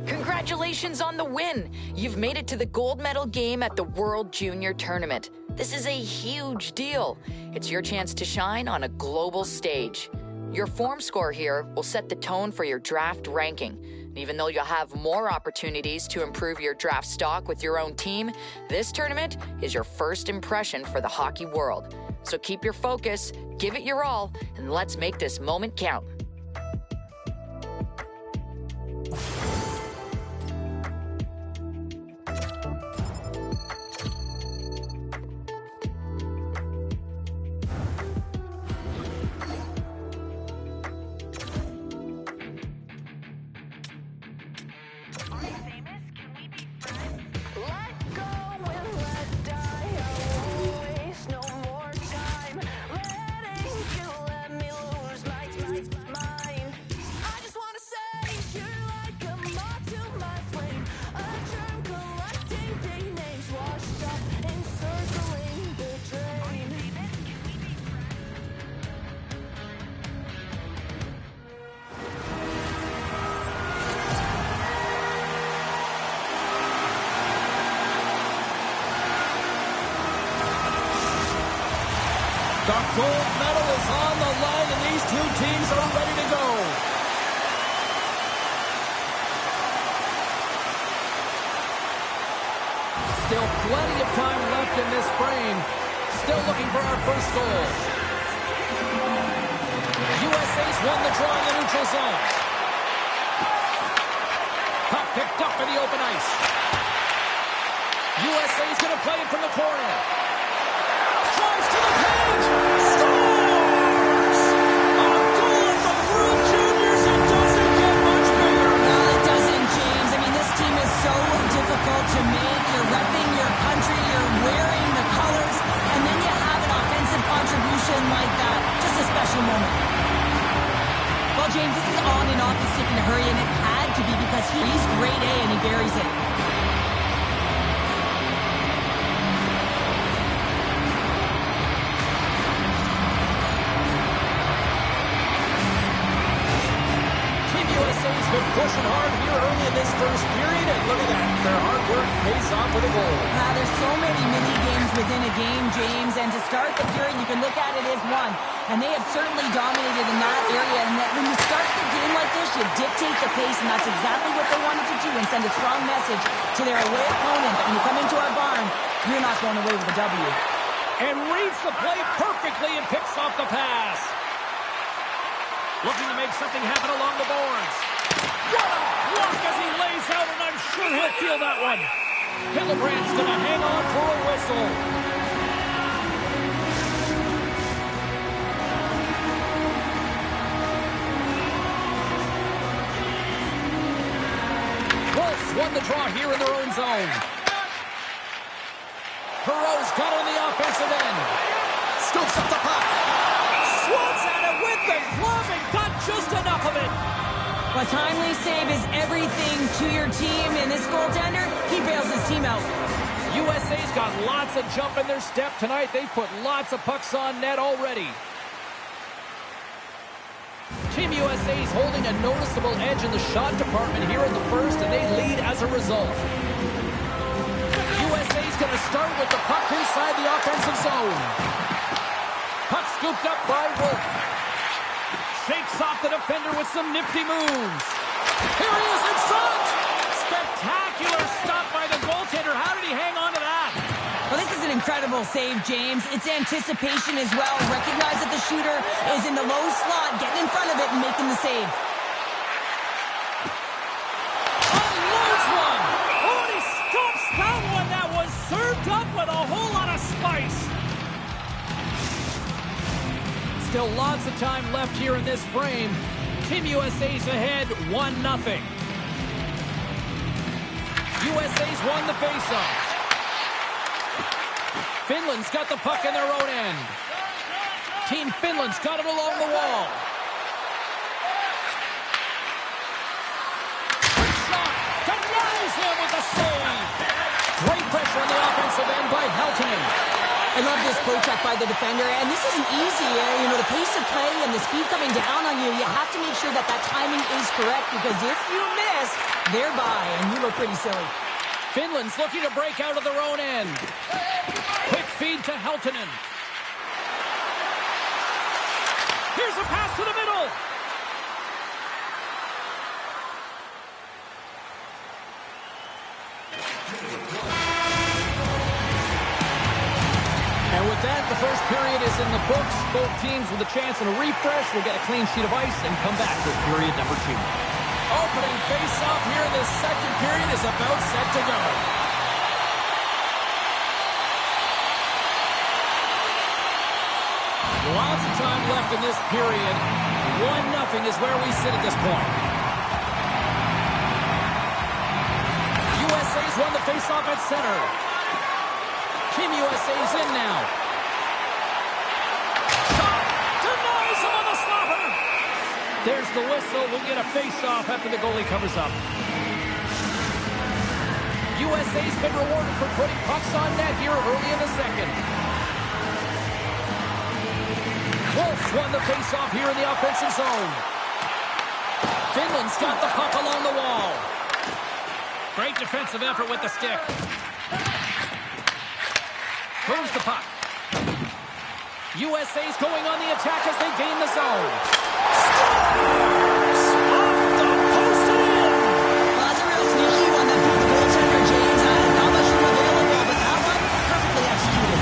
Congratulations on the win! You've made it to the gold medal game at the World Junior Tournament. This is a huge deal. It's your chance to shine on a global stage. Your form score here will set the tone for your draft ranking. Even though you'll have more opportunities to improve your draft stock with your own team, this tournament is your first impression for the hockey world. So keep your focus, give it your all, and let's make this moment count. The gold medal is on the line, and these two teams are ready to go. Still plenty of time left in this frame. Still looking for our first goal. USA's won the draw in the neutral zone. Puck picked up in the open ice. USA's going to play it from the corner. Drives to the page. Scores! A goal from World Juniors. It doesn't get much bigger. No, it doesn't, James. I mean, this team is so difficult to make. You're repping your country. You're wearing the colors. And then you have an offensive contribution like that. Just a special moment. Well, James, this is on and off the stick in a hurry, and it had to be because he's grade A and he buries it. Been pushing hard here early in this first period, and look at that. Their hard work pays off with a goal. There's so many mini games within a game, James, and to start the period, you can look at it as one. And they have certainly dominated in that area, and that when you start the game like this, you dictate the pace, and that's exactly what they wanted to do and send a strong message to their away opponent that when you come into our barn, you're not going away with a W. And reads the play perfectly and picks off the pass. Looking to make something happen along the boards. What a block as he lays out, and I'm sure he'll feel that one. Hillebrandt's going to hang on for a whistle. Wolves won the draw here in their own zone. Perreault's got on the offensive end. Scoops up the puck. Swats at it with the glove and got just enough of it. A timely save is everything to your team, and this goaltender, he bails his team out. USA's got lots of jump in their step tonight. They've put lots of pucks on net already. Team USA's holding a noticeable edge in the shot department here in the first, and they lead as a result. USA's going to start with the puck inside the offensive zone. Puck scooped up by Wolf. Shakes off the defender with some nifty moves. Here he is in front! Spectacular stop by the goaltender. How did he hang on to that? Well, this is an incredible save, James. It's anticipation as well. Recognize that the shooter is in the low slot, getting in front of it and making the save. Unloads one! Oh, and he stops with a whole lot of spice. Still lots of time left here in this frame. Team USA's ahead 1-0. USA's won the faceoff. Finland's got the puck in their own end. Team Finland's got it along the wall. Quick shot. Denies him with a save. Great pressure on the offensive end by Helton. I love this poke-check by the defender, and this isn't easy. You know, the pace of play and the speed coming down on you, you have to make sure that that timing is correct, because if you miss, they're by, and you look pretty silly. Finland's looking to break out of their own end. Quick feed to Heltonen. Here's a pass to the middle. And with that, the first period is in the books. Both teams with a chance and a refresh will get a clean sheet of ice and come back for period number 2. Opening face-off here in the second period is about set to go. Lots of time left in this period. 1-0 is where we sit at this point. USA's won the face-off at center. Team USA's in now. Shot! Denies him on the slapper! There's the whistle. We'll get a face-off after the goalie covers up. USA's been rewarded for putting pucks on net here early in the second. Wolves won the face-off here in the offensive zone. Finland's got the puck along the wall. Great defensive effort with the stick. Moves the puck. USA's going on the attack as they gain the zone. Scores! Off the post and in! Well, that's a real sneaky one that beat the goaltender, James. Not much room available, but that one, perfectly executed.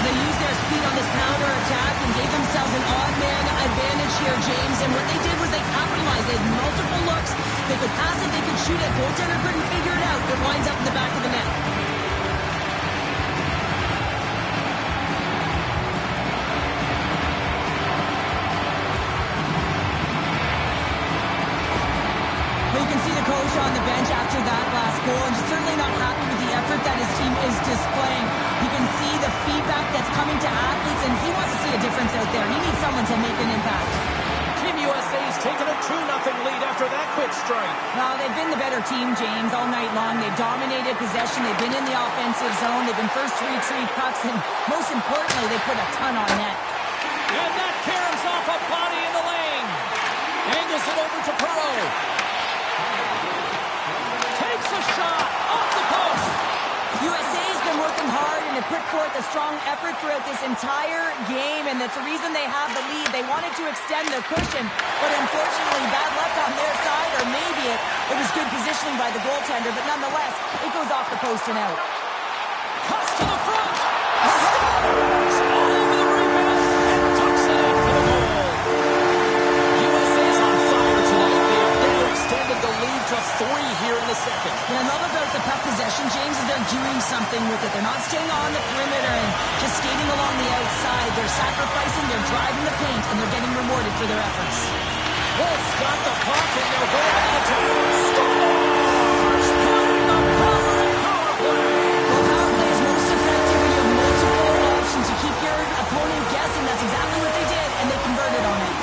They used their speed on this counter attack and gave themselves an odd man advantage here, James. And what they did was they capitalized. They had multiple looks. They could pass it, they could shoot it. Goaltender couldn't figure it out. It winds up in the back of the net. Well, you can see the coach on the bench after that last goal, and just certainly not happy with the effort that his team is displaying. You can see the feedback that's coming to athletes, and he wants to see a difference out there. He needs someone to make an impact. Team USA's taken a 2-0 lead after that quick strike. Well, they've been the better team, James, all night long. They've dominated possession. They've been in the offensive zone. They've been first to retrieve pucks, and most importantly, they put a ton on net. And that caroms off a body in the lane. Angles it over to Perreault. Takes a shot off the post. USA's been working hard and have put forth a strong effort throughout this entire game, and that's the reason they have the lead. They wanted to extend their cushion, but unfortunately bad luck on their side, or maybe it was good positioning by the goaltender, but nonetheless, it goes off the post and out. Cuts to the front. Scores all over the rebound and tucks it in for the goal. USA's on fire tonight. They have now extended the lead to 3 here in the second. What I love about the puck possession, James, is they're doing something with it. They're not staying on the perimeter and just skating along the outside. They're sacrificing, they're driving the paint, and they're getting rewarded for their efforts. Wolves got the puck, and they'll go on the attack. Scores! Putting the power in power play. Well, power play is most effective when you have multiple options. You keep your opponent guessing. That's exactly what they did, and they converted on it.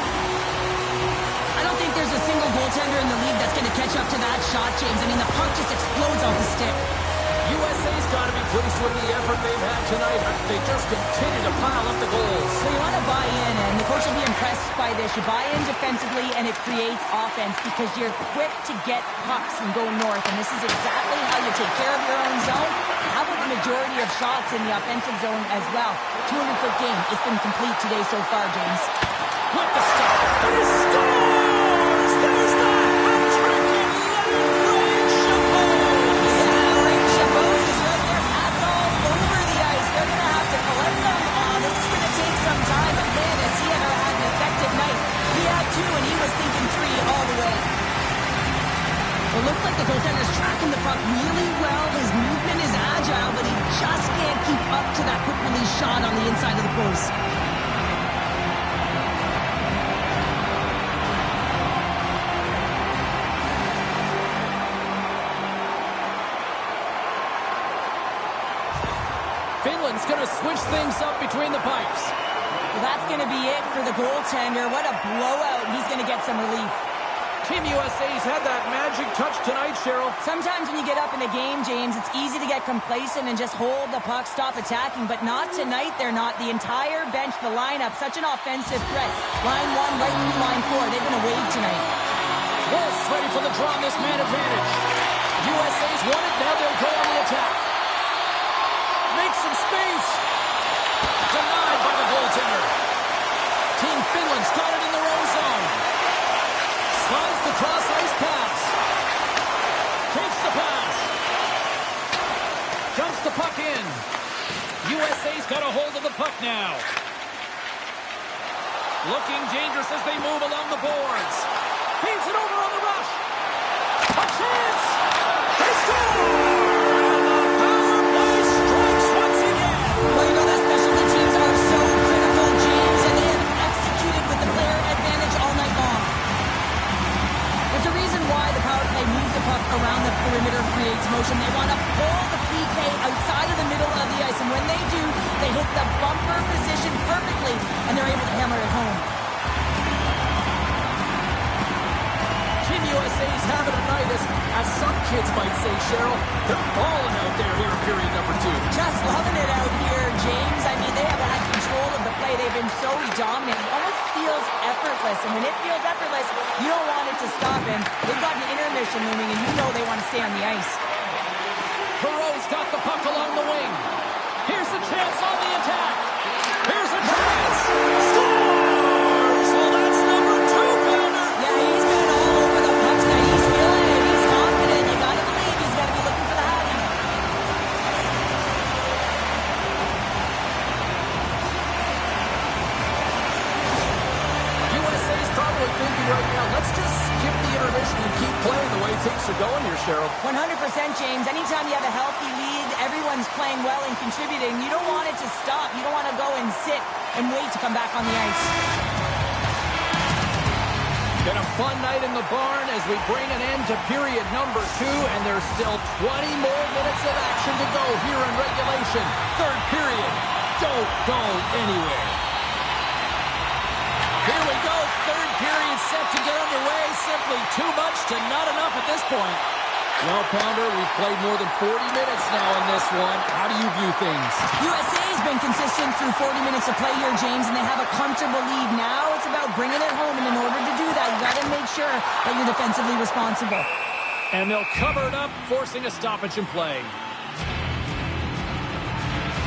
I don't think there's a single goaltender in the league that's going to catch up to that shot, James. I mean, the puck just explodes off the stick. USA's got to be pleased with the effort they've had tonight. They just continue to pile up the goals. So you want to buy in, and the coach will be impressed by this. You buy in defensively, and it creates offense because you're quick to get pucks and go north, and this is exactly how you take care of your own zone. How about the majority of shots in the offensive zone as well? 200-foot game. It's been complete today so far, James. With the stop, and he scores! There's the hat-trick in Ray Chabot! Yeah, Ray Chabot is right there. Hats all over the ice. They're going to have to collect them. This is going to take some time, but man, has he ever had an effective night. He had 2, and he was thinking 3 all the way. It looked like like the goaltender's tracking the puck really well. His movement is agile, but he just can't keep up to that quick release shot on the inside of the post. Finland's going to switch things up between the pipes. Well, that's going to be it for the goaltender. What a blowout. He's going to get some relief. Team USA's had that magic touch tonight, Cheryl. Sometimes when you get up in a game, James, it's easy to get complacent and just hold the puck, stop attacking, but not tonight. They're not. The entire bench, the lineup, such an offensive threat. Line 1, right through line 4. They're going to wave tonight. Wolf's ready for the draw on this man advantage. USA's won it. Now they'll go on the attack. Make some space. Denied by the goaltender. Team Finland's got it in their own zone. Slides the cross-ice pass. Takes the pass. Jumps the puck in. USA's got a hold of the puck now. Looking dangerous as they move along the boards. Feeds it over on the rush. A chance. They score! Well, you know that specialty teams are so critical, James, and they have executed with the player advantage all night long. There's a reason why the power play moves the puck around the perimeter, creates motion. They want to pull the PK outside of the middle of the ice, and when they do, they hit the bumper position perfectly, and they're able to hammer it home. Team USA's having a night, as some kids might say, Cheryl. They're balling out there here in period number 2. Just loving it out here, James. I mean, they have had control of the play. They've been so dominant. It almost feels effortless. And when it feels effortless, you don't want it to stop. And they've got an intermission looming, and you know they want to stay on the ice. Perreault's got the puck along the wing. Here's a chance on the attack. Here's a chance. Scores! Well, that's number 2, Pounder. Yeah, he's been all over the puck tonight. He's feeling it. He's confident. You got to believe he's got to be looking for the hattie. USA's probably thinking right now, let's just skip the intermission and keep playing the way things are going here, Cheryl. 100%, James. Anytime you have a healthy lead, everyone's playing well and contributing. You don't want it to stop. You don't want to go and sit and wait to come back on the ice. Been a fun night in the barn as we bring an end to period number 2, and there's still 20 more minutes of action to go here in regulation. Third period. Don't go anywhere. Here we go. Third period set to get underway. Simply too much to not enough at this point. Well, Pounder, we've played more than 40 minutes now in this one. How do you view things? USA's been consistent through 40 minutes of play here, James, and they have a comfortable lead. Now it's about bringing it home, and in order to do that, you got to make sure that you're defensively responsible. And they'll cover it up, forcing a stoppage in play.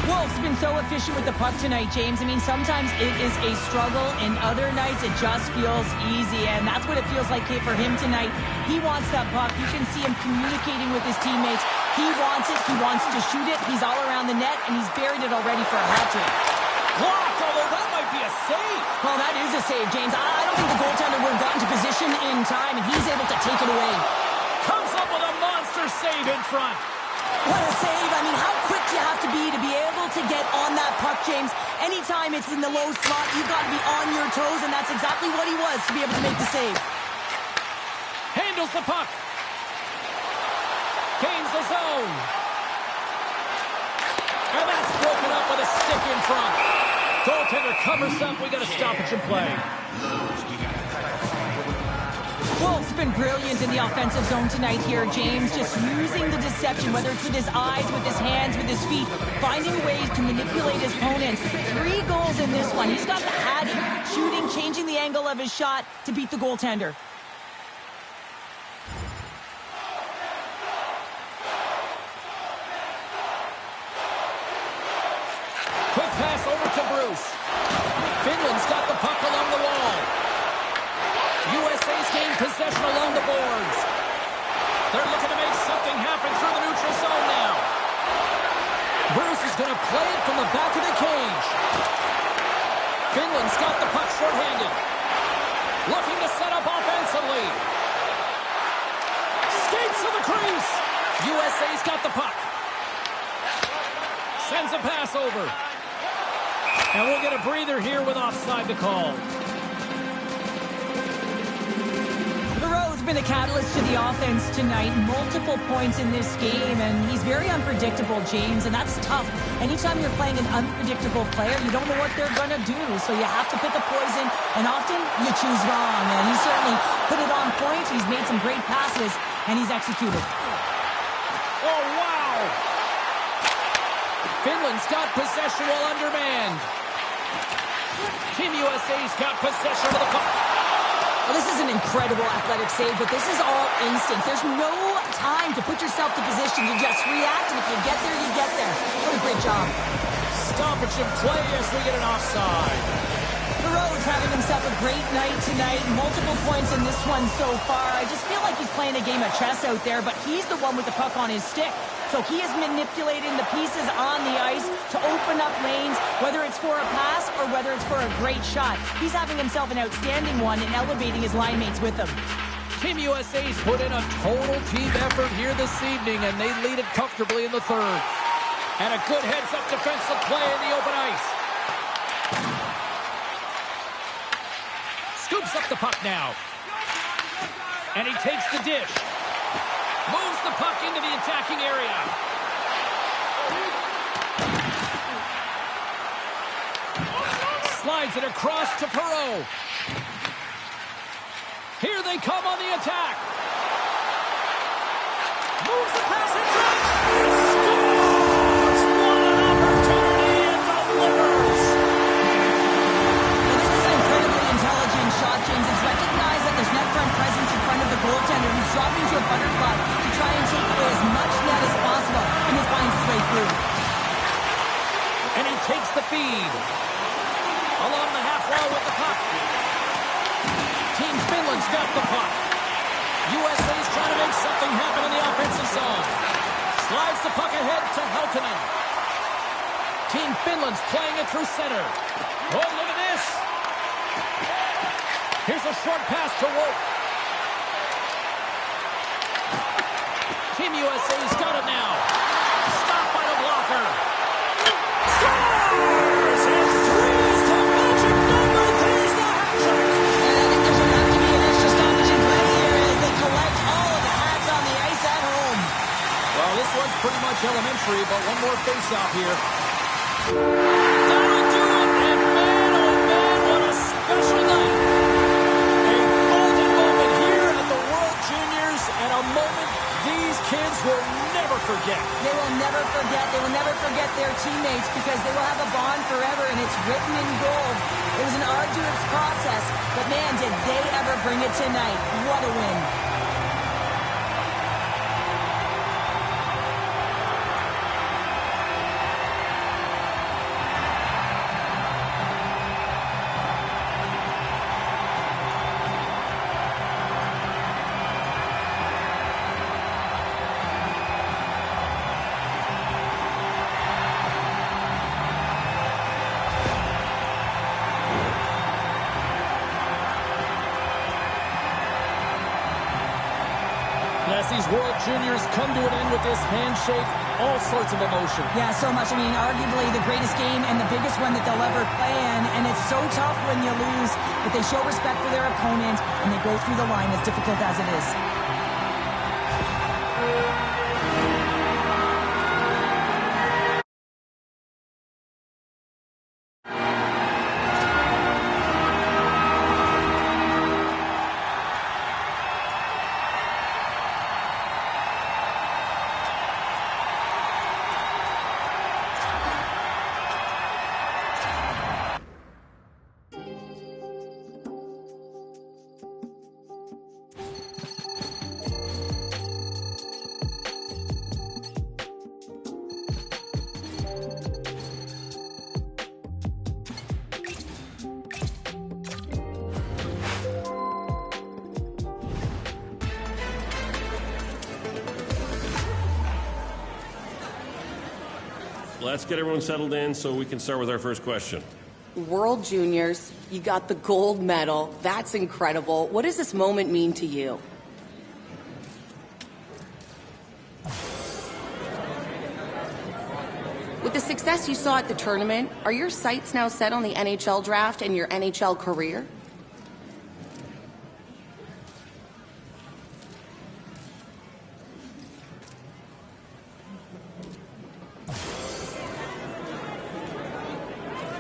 Wolf's been so efficient with the puck tonight, James. I mean, sometimes it is a struggle, and other nights it just feels easy, and that's what it feels like for him tonight. He wants that puck. You can see him communicating with his teammates. He wants it. He wants to shoot it. He's all around the net, and he's buried it already for a hat trick. Blocked, although that might be a save. Well, that is a save, James. I don't think the goaltender would have gotten to position in time, and he's able to take it away. Comes up with a monster save in front. What a save. I mean, how quick you have to be able to get on that puck, James. Anytime it's in the low slot, you've got to be on your toes, and that's exactly what he was to be able to make the save. Handles the puck. Gains the zone. And that's broken up with a stick in front. Goaltender covers up. We got a stoppage in play. Wolf's been brilliant in the offensive zone tonight here, James, just using the deception, whether it's with his eyes, with his hands, with his feet, finding ways to manipulate his opponents. 3 goals in this one. He's got the hattie, shooting, changing the angle of his shot to beat the goaltender. Quick pass over to Bruce. Finland's got the puck along the wall. USA's gained possession along the boards. They're looking to make something happen through the neutral zone now. Bruce is going to play it from the back of the cage. Finland's got the puck shorthanded. Looking to set up offensively. Skates to the USA's got the puck. Sends a pass over. And we'll get a breather here with offside to call. Perreault's been a catalyst to the offense tonight. Multiple points in this game, and he's very unpredictable, James, and that's tough. Anytime you're playing an unpredictable player, you don't know what they're going to do, so you have to pick a poison, and often you choose wrong. And he certainly put it on point. He's made some great passes, and he's executed. Oh, wow! Finland's got possession while undermanned. Team USA's got possession of the puck. Well, this is an incredible athletic save, but this is all instinct. There's no time to put yourself to position. You just react, and if you get there, you get there. What a great job. Stoppage in play as we get an offside. Perreault's having himself a great night tonight. Multiple points in this one so far. I just feel like he's playing a game of chess out there, but he's the one with the puck on his stick. So he is manipulating the pieces on the ice to open up lanes, whether it's for a pass or whether it's for a great shot. He's having himself an outstanding one and elevating his line mates with him. Team USA's put in a total team effort here this evening, and they lead it comfortably in the third. And a good heads-up defensive play in the open ice. Scoops up the puck now. And he takes the dish. Moves the puck into the attacking area. Slides it across to Perreault. Here they come on the attack. Moves the pass in front. Scores! What an opportunity and delivers. Well, this is an incredibly intelligent shot, James. It's recognized that there's net front presence in front of the goaltender, who's dropping to a butterfly to try and take away as much net as possible, and he finds his way through. And he takes the feed. Along the half wall with the puck. Team Finland's got the puck. USA's trying to make something happen in the offensive zone. Slides the puck ahead to Heltonen. Team Finland's playing it through center. Oh, look at this. Here's a short pass to Wolf. Team USA's got it now. Stopped by the blocker. Scores! It's three's the magic number. Three's the hat trick. And I think there's going to have to be an extra stoppage in play here as they collect all of the hats on the ice at home. Well, this one's pretty much elementary, but one more face-off here. That'll do it, and man, oh man, what a special night. A golden moment here at the World Juniors, and a moment these kids will never forget. They will never forget. They will never forget their teammates because they will have a bond forever, and it's written in gold. It was an arduous process, but man, did they ever bring it tonight. What a win. As these World Juniors come to an end with this handshake, all sorts of emotion. Yeah, so much. I mean, arguably the greatest game and the biggest one that they'll ever play in, and it's so tough when you lose, but they show respect for their opponent, and they go through the line as difficult as it is. Let's get everyone settled in so we can start with our first question. World Juniors, you got the gold medal. That's incredible. What does this moment mean to you? With the success you saw at the tournament, are your sights now set on the NHL draft and your NHL career?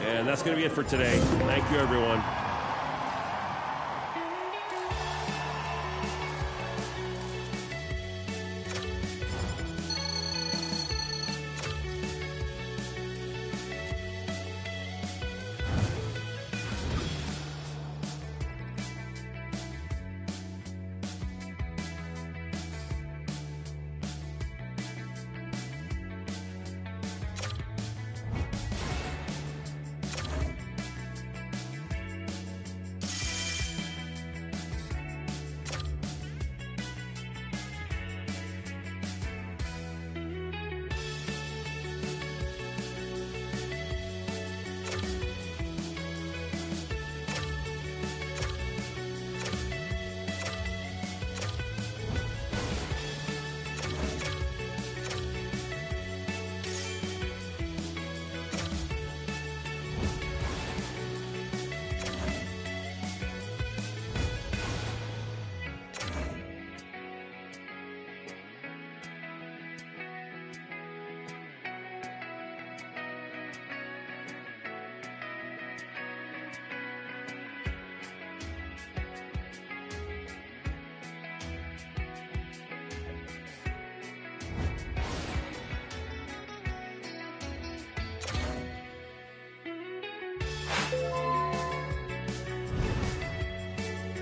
And that's going to be it for today. Thank you, everyone.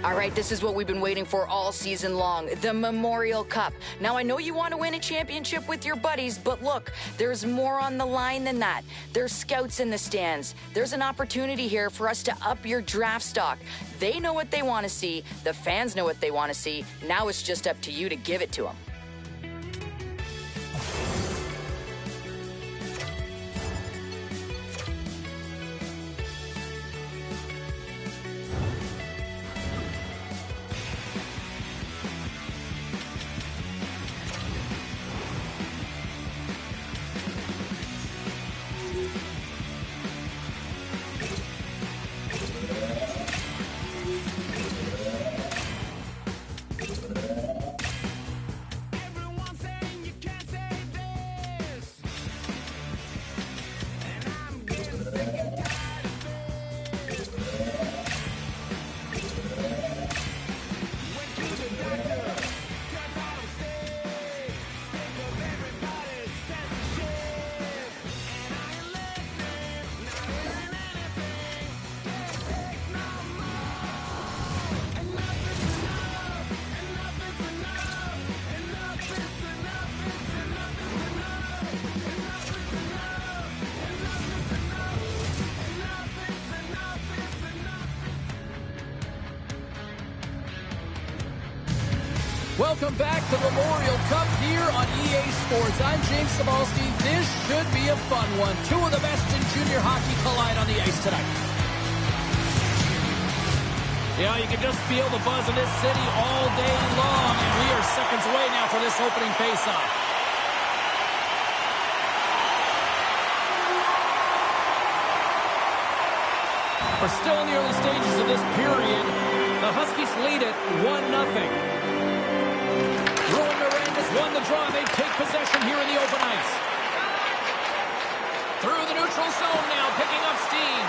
All right, this is what we've been waiting for all season long, the Memorial Cup. Now, I know you want to win a championship with your buddies, but look, there's more on the line than that. There's scouts in the stands. There's an opportunity here for us to up your draft stock. They know what they want to see. The fans know what they want to see. Now it's just up to you to give it to them. Welcome back to Memorial Cup here on EA Sports. I'm James Cybulski. This should be a fun one. Two of the best in junior hockey collide on the ice tonight. You know, you can just feel the buzz in this city all day long, and we are seconds away now for this opening faceoff. We're still in the early stages of this period. The Huskies lead it 1-0. Rowan Mirandus won the draw. They take possession here in the open ice. Through the neutral zone now, picking up steam.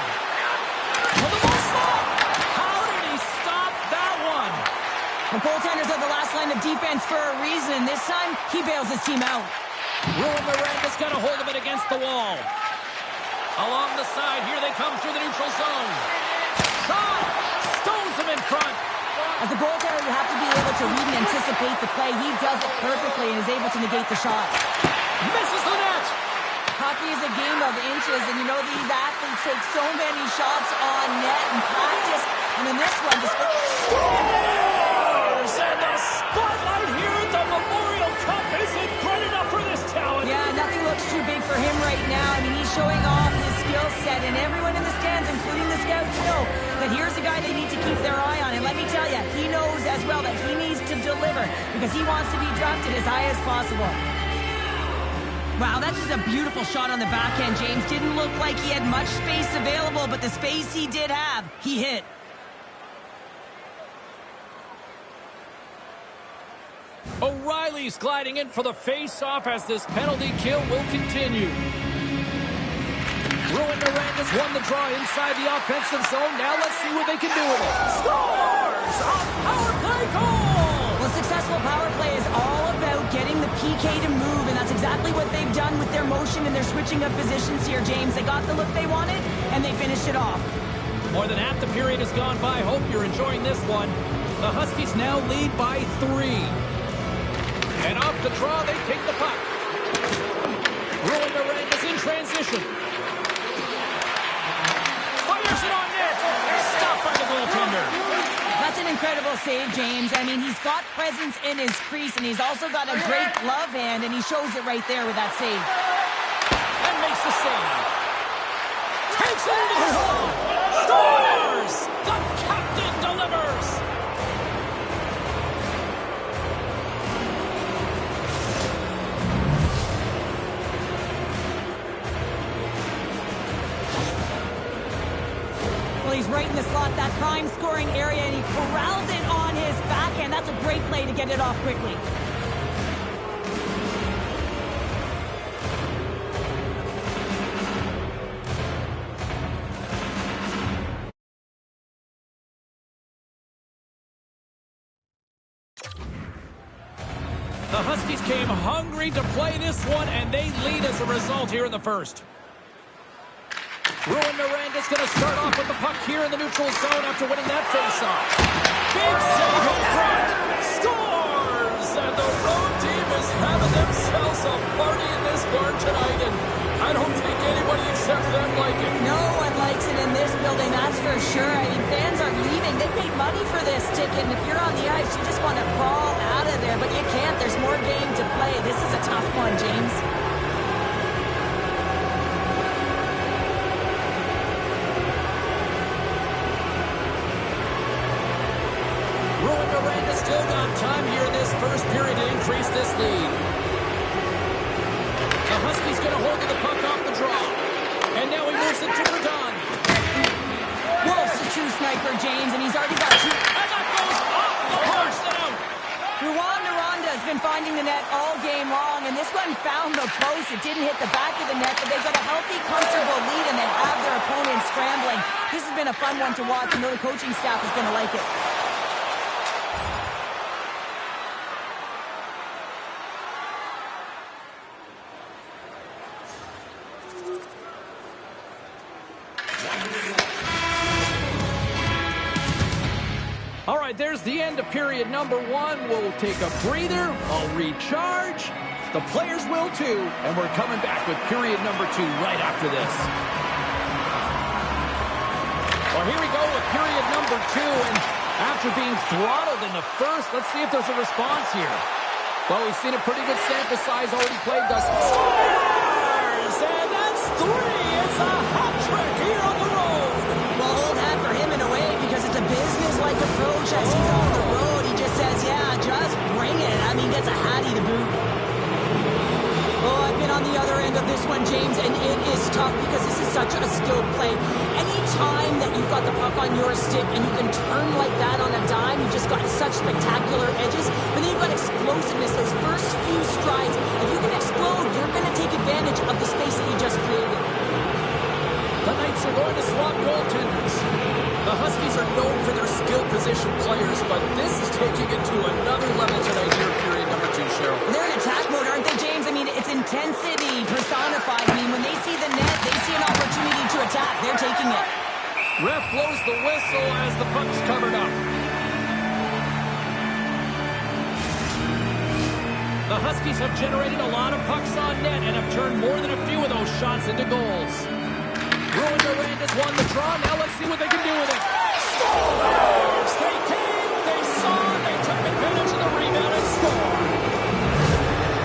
For the ball stop! How did he stop that one? The goaltenders are the last line of defense for a reason. This time, he bails his team out. Rowan Mirandus got a hold of it against the wall. Along the side, here they come through the neutral zone. Shot! Stones him in front. As a goaltender, you have to be able to read and anticipate the play. He does it perfectly and is able to negate the shot. Misses the net. Hockey is a game of inches, and you know these athletes take so many shots on net in practice, and in this one, just scores! And the spotlight here at the Memorial Cup isn't bright enough for this talent. Yeah, nothing looks too big for him right now. I mean, he's showing off his skill set, and everyone in the stands, including the scouts, know that here's a guy they need to keep their eye on. And let me tell you, he knows as well that he needs to deliver because he wants to be drafted as high as possible. Wow, that's just a beautiful shot on the backhand, James. Didn't look like he had much space available, but the space he did have, he hit. O'Reilly's gliding in for the face-off as this penalty kill will continue. Ruin Miranda's won the draw inside the offensive zone. Now let's see what they can do with it. Scores! A power play goal! Well, successful power play is all about getting the PK to move, and that's exactly what they've done with their motion and their switching of positions here, James. They got the look they wanted, and they finished it off. More than half the period has gone by. Hope you're enjoying this one. The Huskies now lead by 3. And off the draw, they take the puck. Ruin Miranda's in transition. Fires it on net. Stopped by the goaltender. That's an incredible save, James. I mean, he's got presence in his crease, and he's also got a great glove hand, and he shows it right there with that save. And makes the save. Takes it into the zone. Scores! The captain delivers. He's right in the slot, that prime scoring area, and he corrals it on his backhand. That's a great play to get it off quickly. The Huskies came hungry to play this one, and they lead as a result here in the first. Ruin Miranda's going to start off with the puck here in the neutral zone after winning that faceoff. Big save in front. Scores! And the road team is having themselves a party in this barn tonight, and I don't think anybody except them like it. No one likes it in this building, that's for sure. I mean, fans are leaving. They paid money for this ticket, and if you're on the ice, you just want to crawl out of there, but you can't. There's more game to play. This is a tough one, James. Still got time here in this first period to increase this lead. The Huskies going to hold the puck off the draw. And now he moves it to Verdun. Wolf's a true sniper, James, and he's already got 2. And that goes off the post down. Ruan Aranda has been finding the net all game long, and this one found the post. It didn't hit the back of the net, but they've got a healthy, comfortable lead, and they have their opponent scrambling. This has been a fun one to watch, and the coaching staff is going to like it. All right, there's the end of period number 1. We'll take a breather. I'll recharge. The players will too. And we're coming back with period number 2 right after this. Well, here we go with period number 2. And after being throttled in the first, let's see if there's a response here. Well, we've seen a pretty good sample size already played thus far. Scores! And that's 3. It's a hat trick here on the road. Well, hold that for him in a way, because it's a business-like approach as he's on the road. He just says, yeah, just bring it. I mean, gets a hattie to boot. Oh, I've been on the other end of this one, James, and it is tough because this is such a skilled play. Any time that you've got the puck on your stick and you can turn like that on a dime, you've just got such spectacular edges. But then you've got explosiveness, those first few strides. If you can explode, you're going to take advantage of the space that you just created. The Knights are going to swap goaltenders. The Huskies are known for their skilled position players, but this is taking it to another level tonight here in period number 2, Cheryl. They're in attack mode, aren't they, James? I mean, it's intensity personified. I mean, when they see the net, they see an opportunity to attack. They're taking it. Ref blows the whistle as the puck's covered up. The Huskies have generated a lot of pucks on net and have turned more than a few of those shots into goals. Ruin Miranda's won the draw. Now let's see what they can do with it. Scores! They came, they saw, they took advantage of the rebound and scored.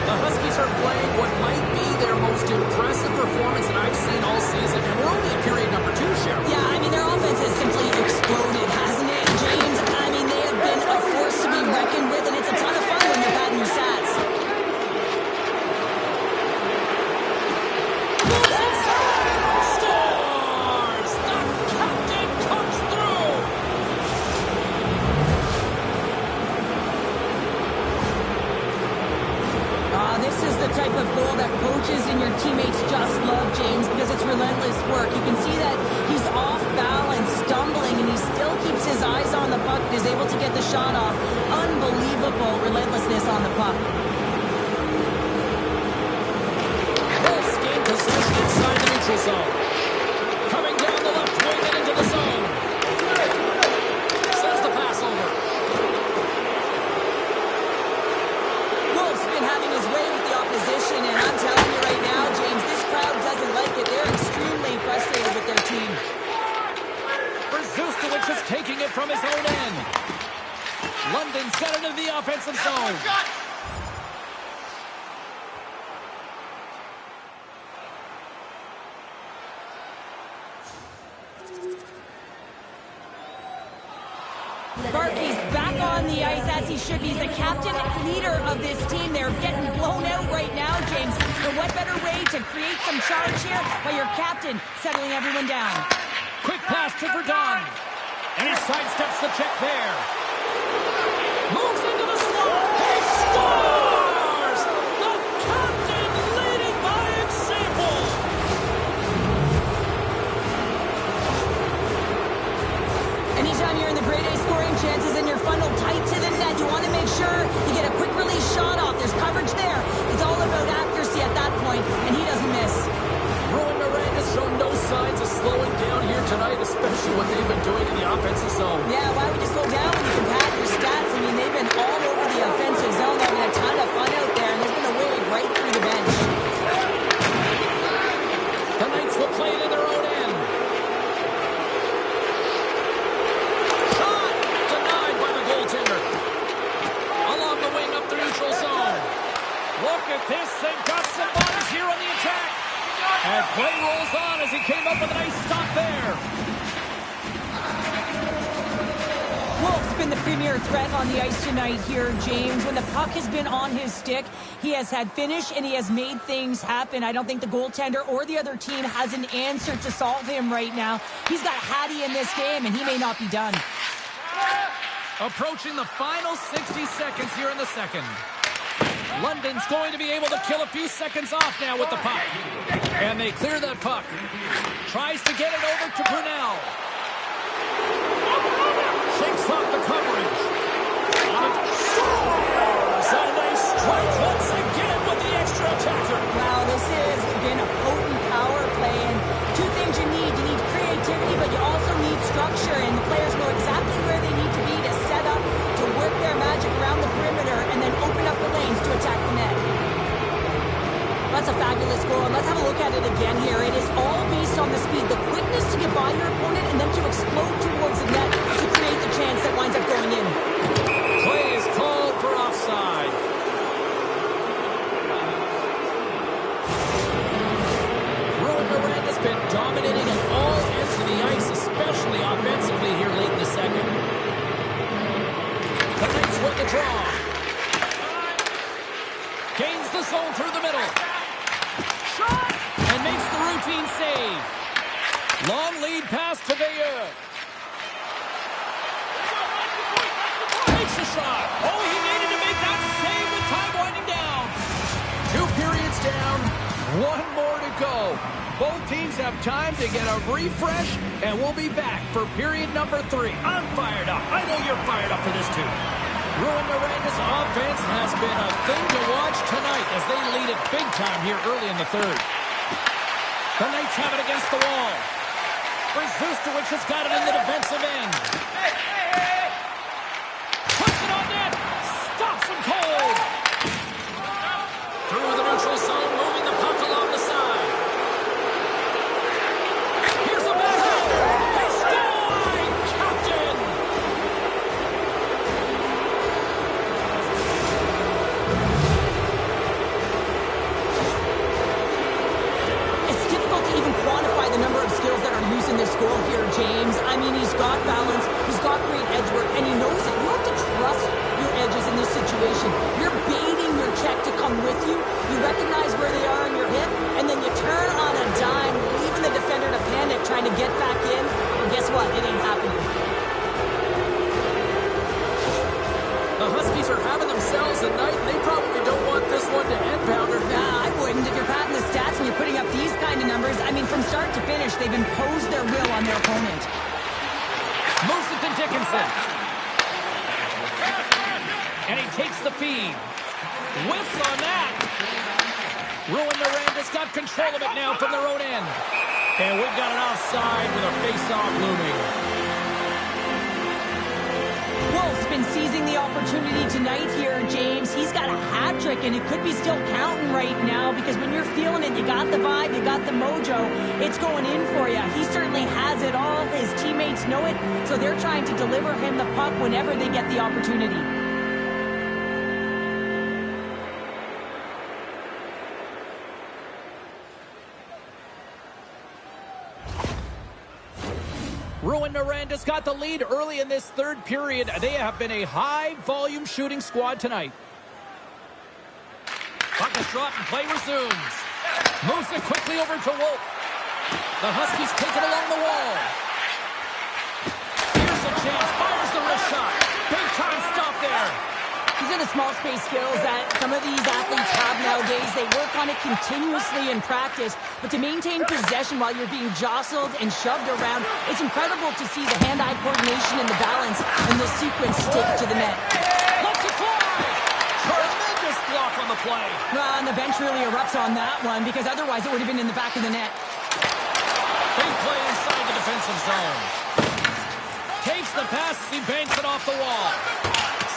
The Huskies are playing what might be their most impressive performance that I've seen all season, and we're only in period number 2, Cheryl. Yeah, I mean, their offense has simply exploded, hasn't it, James? I mean, they have been a force to be reckoned with, and it's a ton of fun when you're patting your stats. type of goal that coaches and your teammates just love, James, because it's relentless work. You can see that he's off balance, stumbling, and he still keeps his eyes on the puck and is able to get the shot off. Unbelievable relentlessness on the puck. Wolves gain possession inside the neutral zone. Coming down the left wing and into the zone. Sends the pass over. Wolf's been having his way with the opposition, and I'm telling you right now, James, this crowd doesn't like it. They're extremely frustrated with their team. Brzustowicz is taking it from his own end. London set it into the offensive zone. Barkey's back on the ice as he should be. He's the captain and leader of this team. They're getting blown out right now, James. And what better way to create some charge here by your captain settling everyone down? Quick pass to Verdun. And he sidesteps the check there. Moves into the slot. He scores! The captain leading by example. Anytime you're in the grade A scoring chances and you're funneled tight to the net, you want to make sure you get a quick release shot off. There's coverage there. It's all about accuracy at that point, and he doesn't miss. Ruin Narang has shown no signs of slowing down here tonight, especially what they've been doing in the offensive zone. Yeah, why would you slow down when you can pad your stats? I mean, they've been all over the offensive zone, having a ton of fun out there, and there's been a wave right through the bench. The Knights will play it in their own end. Shot denied by the goaltender. Along the wing up the neutral zone. Look at this. They've got some bodies here on the attack. And play rolls on as he came up with a nice stop there. Wolf's been the premier threat on the ice tonight here, James. When the puck has been on his stick, he has had finish and he has made things happen. I don't think the goaltender or the other team has an answer to solve him right now. He's got Hattie in this game, and he may not be done. Approaching the final 60 seconds here in the second. London's going to be able to kill a few seconds off now with the puck. And they clear that puck. Tries to get it over to Brunel. Shakes off the coverage. And scores! A nice strike once again with the extra attacker. Wow, this has been a potent power play. And two things you need. You need creativity, but you also need structure. And the players know exactly where they need to be to set up, to work their magic around the perimeter, and then open up the lanes to attack the net. That's a fabulous goal. And let's have a look at it again here. It is all based on the speed, the quickness to get by your opponent, and then to explode towards the net to create the chance that winds up going in. Play is called for offside. Ruin Narang has been dominating on all ends of the ice, especially offensively here late in the second. The Knights win the draw. Gains the zone through the middle. Shot! And makes the routine save. Long lead pass to Veilleux. Takes a shot. Oh, he needed to make that save with time winding down. 2 periods down. 1 more to go. Both teams have time to get a refresh, and we'll be back for period number 3. I'm fired up. I know you're fired up for this too. Ruin Naranga's offense has been a thing to watch tonight as they lead it big time here early in the third. The Knights have it against the wall. Brzustowicz has got it in the defensive end. Puts it on net. Stops him cold. Through the neutral zone, moving the puck along the side. Here's a backhand. He scored! Captain! It's difficult to even quantify the number of skills that are used in this goal here, James. I mean, he's got balance, he's got great edge work, and he knows it. You have to trust your edges in this situation. You're baiting your check to come with you. You recognize where they are on your hip, and then you turn on a dime, leaving the defender to panic, trying to get back in. And guess what? It ain't happening. The Huskies are having themselves a night, and they probably don't want this one to end, Pounder. Nah, from start to finish, they've imposed their will on their opponent. Moves it to Dickinson. And he takes the feed. Whiffs on that. Rouyn-Norenda's got control of it now from their own end. And we've got an offside with a face-off looming. Wolf's been seizing the opportunity tonight here, James. He's got a hat trick, and it could be still counting right now because when you're feeling it, you got the vibe, you got the mojo. It's going in for you. He certainly has it all. His teammates know it, so they're trying to deliver him the puck whenever they get the opportunity. Rouyn-Norenda's got the lead early in this third period. They have been a high-volume shooting squad tonight. Puck is dropped and play resumes. Moves it quickly over to Wolf. The Huskies take it along the wall. Here's a chance. Fires the wrist shot. Big time stop there. These are the small space skills that some of these athletes have nowadays. They work on it continuously in practice, but to maintain possession while you're being jostled and shoved around, it's incredible to see the hand-eye coordination and the balance in this sequence to take it to the net. Let's it fly! Tremendous block on the play. And the bench really erupts on that one because otherwise it would have been in the back of the net. Big play inside the defensive zone. Takes the pass, he banks it off the wall.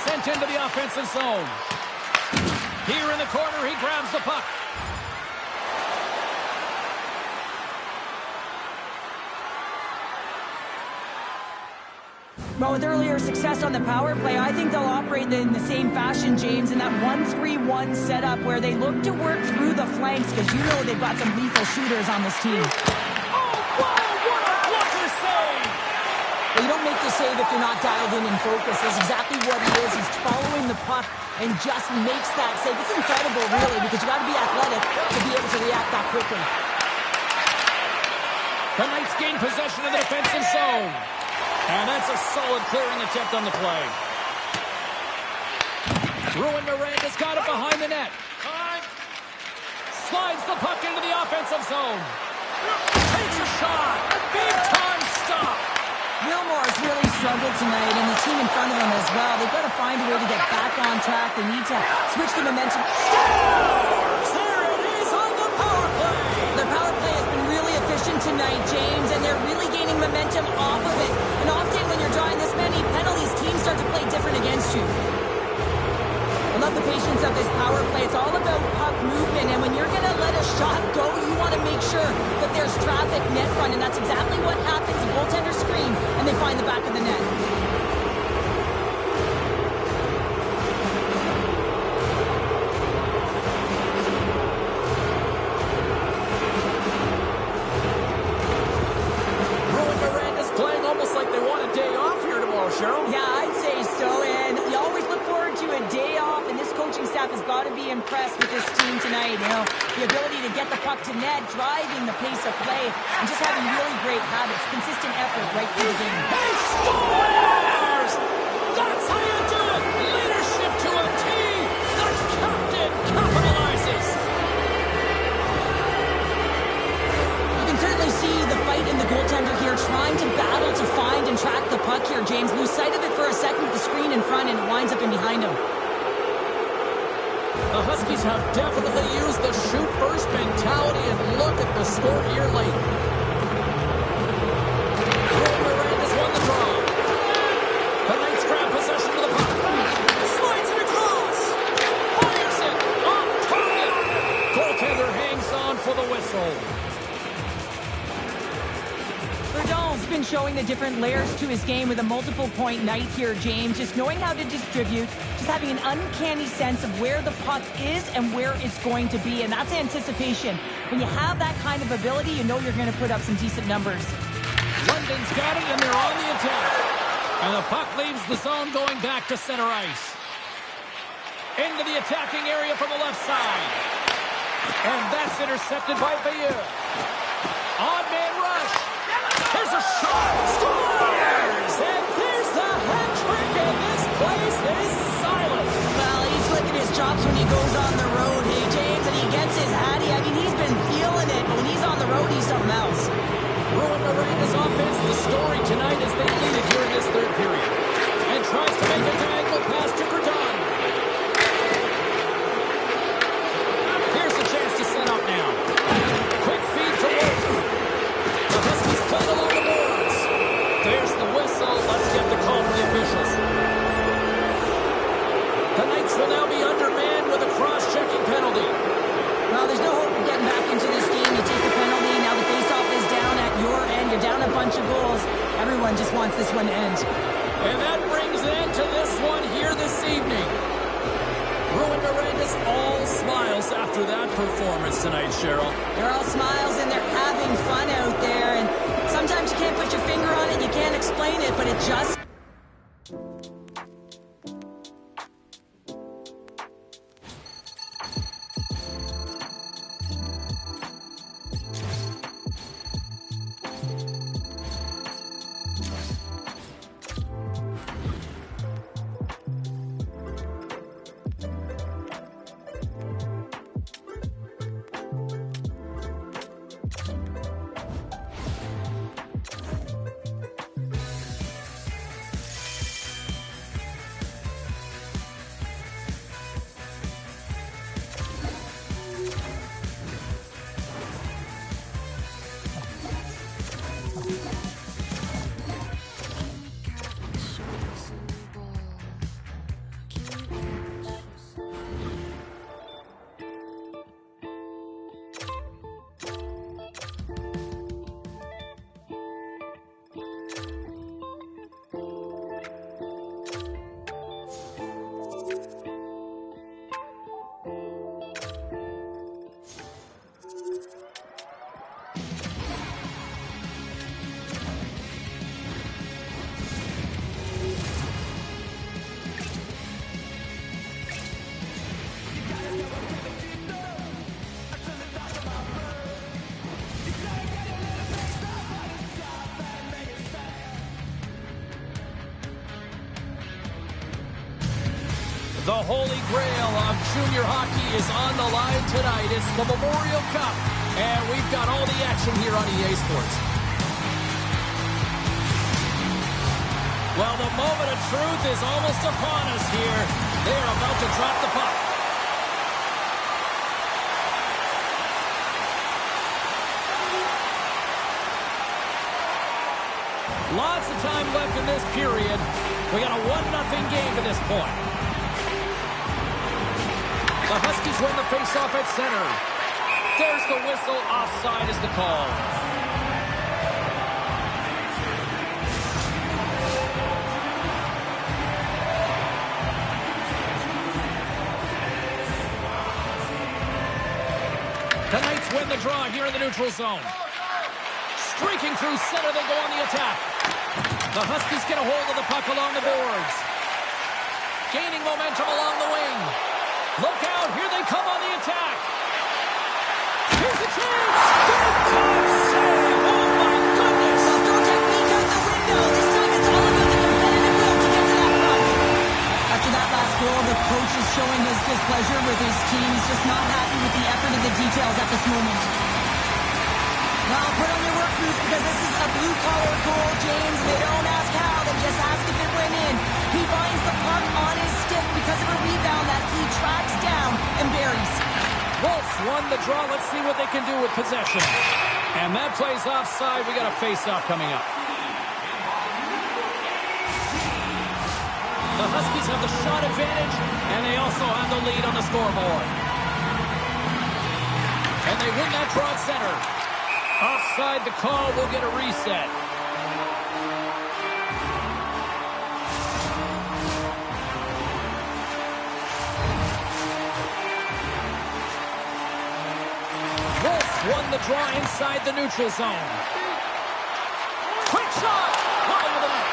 Sent into the offensive zone. Here in the corner, he grabs the puck. Well, with earlier success on the power play, I think they'll operate in the same fashion, James, in that 1-3-1 setup where they look to work through the flanks because you know they've got some lethal shooters on this team. Oh, wow, what a blocker save! Well, you don't make the save if you're not dialed in and focused. That's exactly what he is. He's following the puck and just makes that save. It's incredible, really, because you got to be athletic to be able to react that quickly. The Knights gain possession of the defensive zone. And that's a solid clearing attempt on the play. Rouyn-Norenda's got it behind the net. Slides the puck into the offensive zone. Takes a shot. Big time stop. Wilmore's really struggled tonight, and the team in front of him as well. They've got to find a way to get back on track. They need to switch the momentum. Scores! There it is on the power play. Their power play has been really efficient tonight, James, and they're really gaining momentum off of it. And often when you're drawing this many penalties, teams start to play different against you. I love the patience of this power play. It's all about puck movement, and when you're going to let a shot go, you want to make sure that there's traffic net front, and that's exactly what happens. The goaltender screen, and they find the back of the net. Rouyn-Norenda's playing almost like they want a day off here tomorrow, Cheryl. Yeah, I'd say so, and you always look forward to a day off, and this coaching staff has got to be impressed with this team tonight. You know, the ability to get the puck to net, driving the pace of play, and just having really great habits, consistent effort right through the game. He scores! That's how you do it! Leadership to a T! The captain capitalizes! You can certainly see the fight in the goaltender here, trying to battle to find and track the puck here, James. Lose sight of it for a second with the screen in front, and it winds up in behind him. The Huskies have definitely used the shoot-first mentality, and look at the score here late. Rouyn-Norenda's won the draw. The Knights grab possession of the puck. Slides it across. Fires it off target. Goaltender hangs on for the whistle. Verdon's been showing the different layers to his game with a multiple-point night here, James. Just knowing how to distribute, just having an uncanny sense of where the puck is and where it's going to be, and that's anticipation. When you have that kind of ability, you know you're going to put up some decent numbers. London's got it, and they're on the attack. And the puck leaves the zone going back to center ice. Into the attacking area from the left side. And that's intercepted by Bayeux. Odd man rush. There's a shot. Scores! And there's the hat trick, and this place is silent. Well, he's licking his chops when he goes on the road, hey, James, and he gets his hattie. I mean, he's been feeling it, but when he's on the road, he's something else. everyone just wants this one to end. And that brings an end to this one here this evening. Ruin Miranda's all smiles after that performance tonight, Cheryl. They're all smiles and they're having fun out there. And sometimes you can't put your finger on it, you can't explain it, but it just... The holy grail of junior hockey is on the line tonight. It's the Memorial Cup, and we've got all the action here on EA Sports. Well, the moment of truth is almost upon us here. They are about to drop the puck. Lots of time left in this period. We got a 1-0 game to this point. The Huskies win the faceoff at center. There's the whistle. Offside is the call. The Knights win the draw here in the neutral zone. Streaking through center, they go on the attack. The Huskies get a hold of the puck along the boards. Gaining momentum along the wing. Look out, here they come on the attack. Here's a chance. Big time save. Oh my goodness. Well, throw technique out the window. This time it's all about the competitive will to get to that puck. After that last goal, the coach is showing his displeasure with his team. He's just not happy with the effort and the details at this moment. Well, put on your work boots because this is a blue-collar goal, James. They don't ask how, they just ask if it went in. He finds the puck on his stick because of a rebound that he tracks down and buries. Wolves won the draw. Let's see what they can do with possession. And that plays offside. We got a face-off coming up. The Huskies have the shot advantage, and they also have the lead on the scoreboard. And they win that draw at center. Offside the call, we'll get a reset. Wolves won the draw inside the neutral zone. Quick shot! Wide of the net.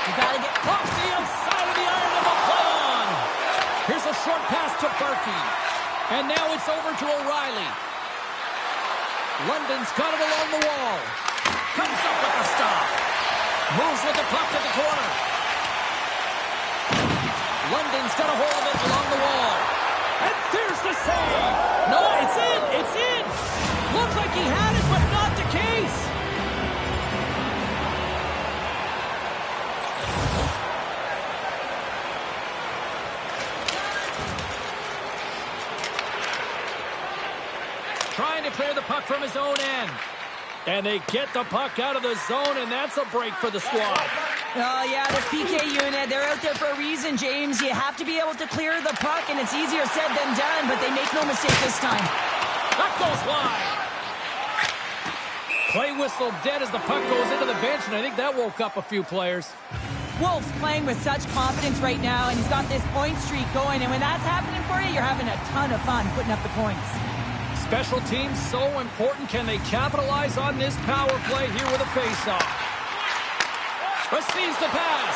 You gotta get Off the outside of the iron and will play on. Here's a short pass to Berkey. And now it's over to O'Reilly. London's got it along the wall. Comes up with the stop. Moves with the puck to the corner. London's got a hold of it along the wall. And there's the save. No, it's in. It's in. Looked like he had it, but not the case. Trying to clear the puck from his own end. And they get the puck out of the zone, and that's a break for the squad. Oh, yeah, this PK unit, they're out there for a reason, James. You have to be able to clear the puck, and it's easier said than done, but they make no mistake this time. That goes wide. Play whistle dead as the puck goes into the bench, and I think that woke up a few players. Wolf's playing with such confidence right now, and he's got this point streak going, and when that's happening for you, you're having a ton of fun putting up the points. Special teams so important. Can they capitalize on this power play here with a face-off? Receives the pass.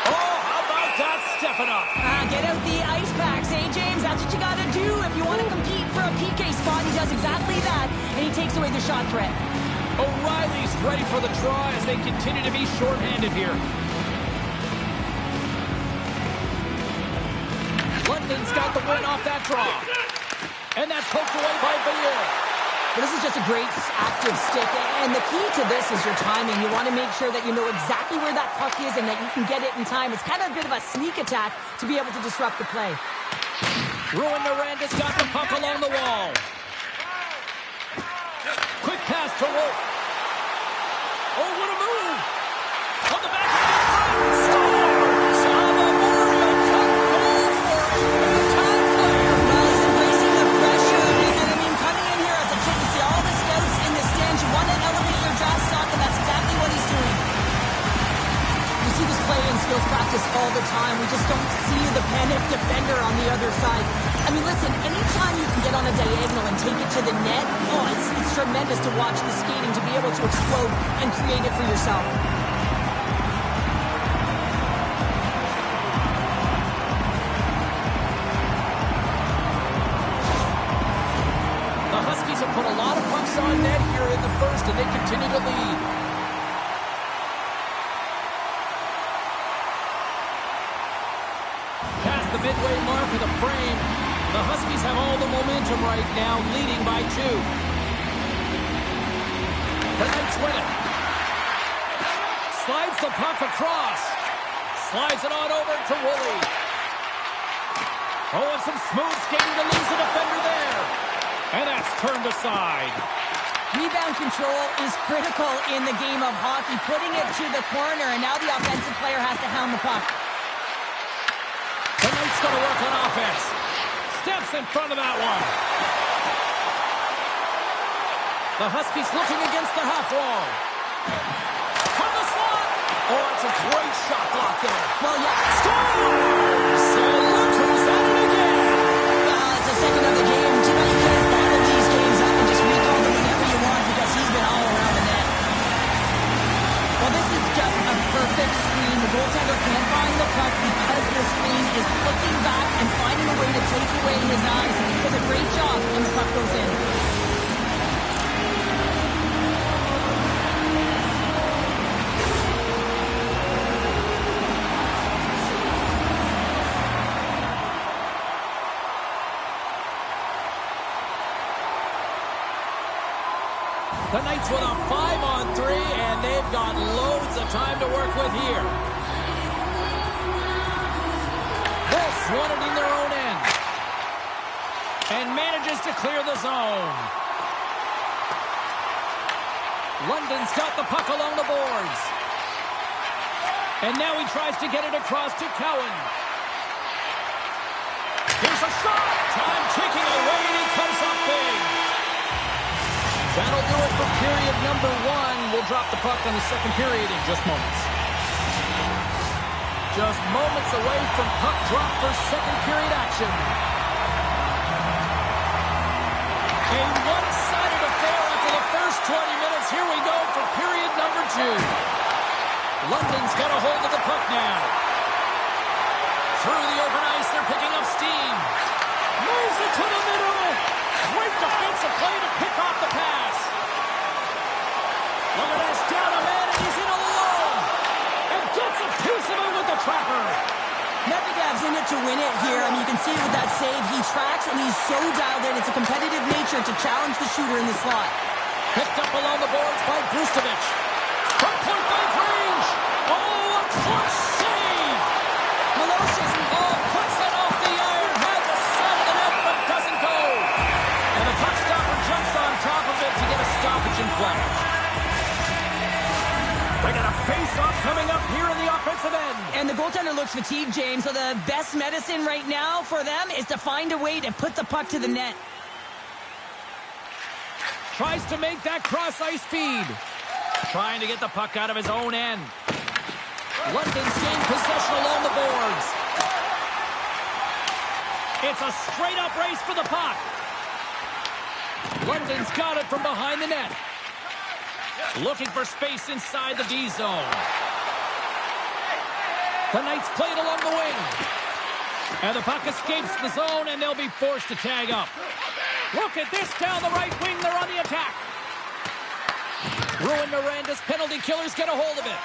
Oh, how about that stepping up? Get out the ice packs, hey, James? That's what you got to do if you want to compete for a PK spot. He does exactly that, and he takes away the shot threat. O'Reilly's ready for the draw as they continue to be shorthanded here. London's got the win off that draw. And that's poked away by Bayard. But this is just a great active stick, and the key to this is your timing. You want to make sure that you know exactly where that puck is and that you can get it in time. It's kind of a bit of a sneak attack to be able to disrupt the play. Ruin Naranda's got the puck along the wall. Quick pass to Wolf. Oh, what a move! On the back of the front. Scores! A Memorial Cup goal for a time player. Well, he's embracing the pressure, and I mean, coming in here as a kid, you see all the scouts in the stands. You want to elevate your draft stock, and that's exactly what he's doing. We see this play in skills practice all the time. We just don't see the panic defender on the other side. I mean, listen, anytime you can get on a diagonal and take it to the net, oh, it's tremendous to watch the skating, to be able to explode and create it for yourself. The Huskies have put a lot of pucks on net here in the first, and they continue to lead. Past the midway mark of the frame, the Huskies have all the momentum right now, leading by 2. The Knights win it. Slides the puck across. Slides it on over to Woolley. Oh, and some smooth skating to lose the defender there. And that's turned aside. Rebound control is critical in the game of hockey. Putting it to the corner, and now the offensive player has to hound the puck. The Knights going to work on offense. Steps in front of that one. The Huskies looking against the half wall. From the slot. Oh, it's a great shot block there. Well, yeah. Scores! So look who's at it again. It's the second of the game. You know, you can't bottle these games up and just recall them whenever you want because he's been all around the net. Well, this is just a perfect screen. The goaltender can't find the puck because the screen is looking back and finding a way to take away his eyes. He does a great job, and the puck goes in. The Knights with a 5-on-3, and they've got loads of time to work with here. Wolves won it in their own end. And manages to clear the zone. London's got the puck along the boards. And now he tries to get it across to Cowan. Here's a shot. Time ticking away, and he comes up big. That'll do it for period number 1. We'll drop the puck on the second period in just moments. Just moments away from puck drop for second period action. A one-sided affair after the first 20 minutes. Here we go for period number 2. London's got a hold of the puck now. Through the open ice, they're picking up steam. Moves it to the middle. Great defensive play to pick off the pass. Look at this, down a man, and he's in alone. And gets a piece of it with the trapper. Medvedev's in it to win it here. I mean, you can see with that save, he tracks and he's so dialed in. It's a competitive nature to challenge the shooter in the slot. Picked up along the boards by Brustovich. From point-blank range. Oh, a clutch save. Malocious. Oh, puts it off the iron. Had the side of the net, but doesn't go. And the puck stopper jumps on top of it to get a stoppage in play. They got a face-off coming up here in the offensive end. And the goaltender looks fatigued, James, so the best medicine right now for them is to find a way to put the puck to the net. Tries to make that cross-ice feed. Trying to get the puck out of his own end. London's gained possession along the boards. It's a straight-up race for the puck. London's got it from behind the net. Looking for space inside the D zone. The Knights play it along the wing. And the puck escapes the zone, and they'll be forced to tag up. Look at this down the right wing. They're on the attack. Ruin Miranda's penalty killers get a hold of it.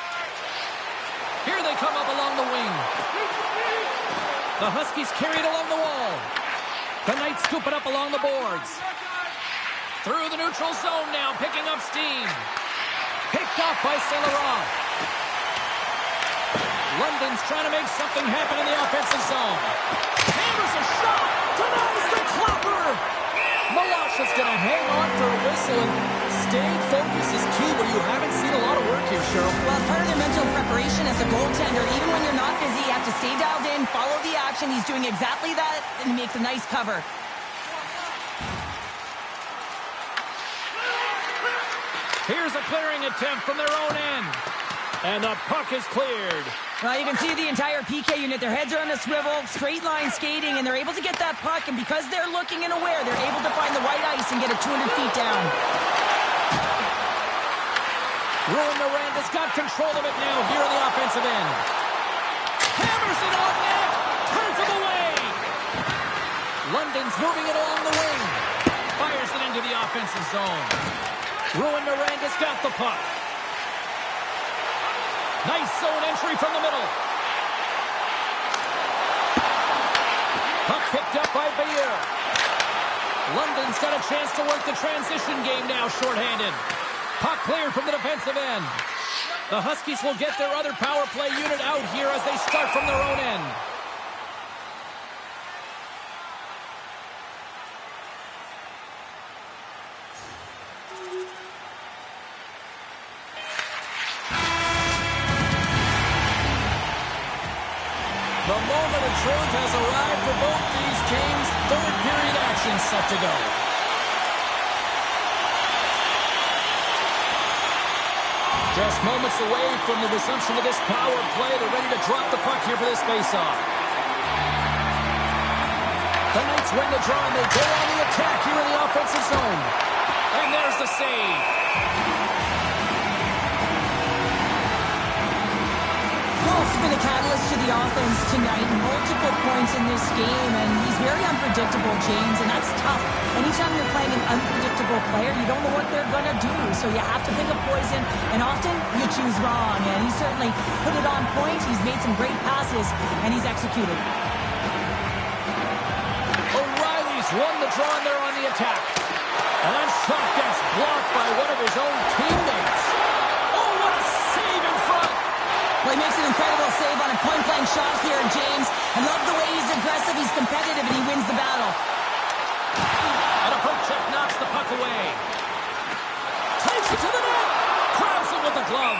Here they come up along the wing. The Huskies carry it along the wall. The Knights scoop it up along the boards. Through the neutral zone now, picking up steam. Picked off by St. Laurent. London's trying to make something happen in the offensive zone. Hammers a shot. Denies the clapper. Malash is going to hang on for a whistle, and staying focused is key where you haven't seen a lot of work here, Cheryl. Well, part of their mental preparation as a goaltender, even when you're not busy, you have to stay dialed in, follow the action. He's doing exactly that, and he makes a nice cover. Here's a clearing attempt from their own end. And the puck is cleared. Well, you can see the entire PK unit. Their heads are on a swivel, straight line skating, and they're able to get that puck. And because they're looking and aware, they're able to find the white ice and get it 200 feet down. Ruin Miranda's got control of it now here in the offensive end. Hammers it on net. Turns him away. London's moving it along the wing. Fires it into the offensive zone. Ruin Miranda's got the puck. Nice zone entry from the middle. Puck picked up by Bayer. London's got a chance to work the transition game now, shorthanded. Puck cleared from the defensive end. The Huskies will get their other power play unit out here as they start from their own end. The moment of truth has arrived for both these teams. Third period action set to go. Just moments away from the resumption of this power play. They're ready to drop the puck here for this faceoff. The Knights win the draw and they go on the attack here in the offensive zone. And there's the save. Paul's been a catalyst to the offense tonight. Multiple points in this game, and he's very unpredictable, James, and that's tough. Anytime you're playing an unpredictable player, you don't know what they're going to do, so you have to pick a poison, and often you choose wrong, and he certainly put it on point. He's made some great passes, and he's executed. O'Reilly's won the draw, and they're on the attack. And that shot gets blocked by one of his own teammates. Oh, what a save in front! Well, he makes an incredible save on a point-blank shot here, James. I love the way he's aggressive, he's competitive, and he wins the battle. And a poke check knocks the puck away. Takes it to the net. Grabs it with the glove.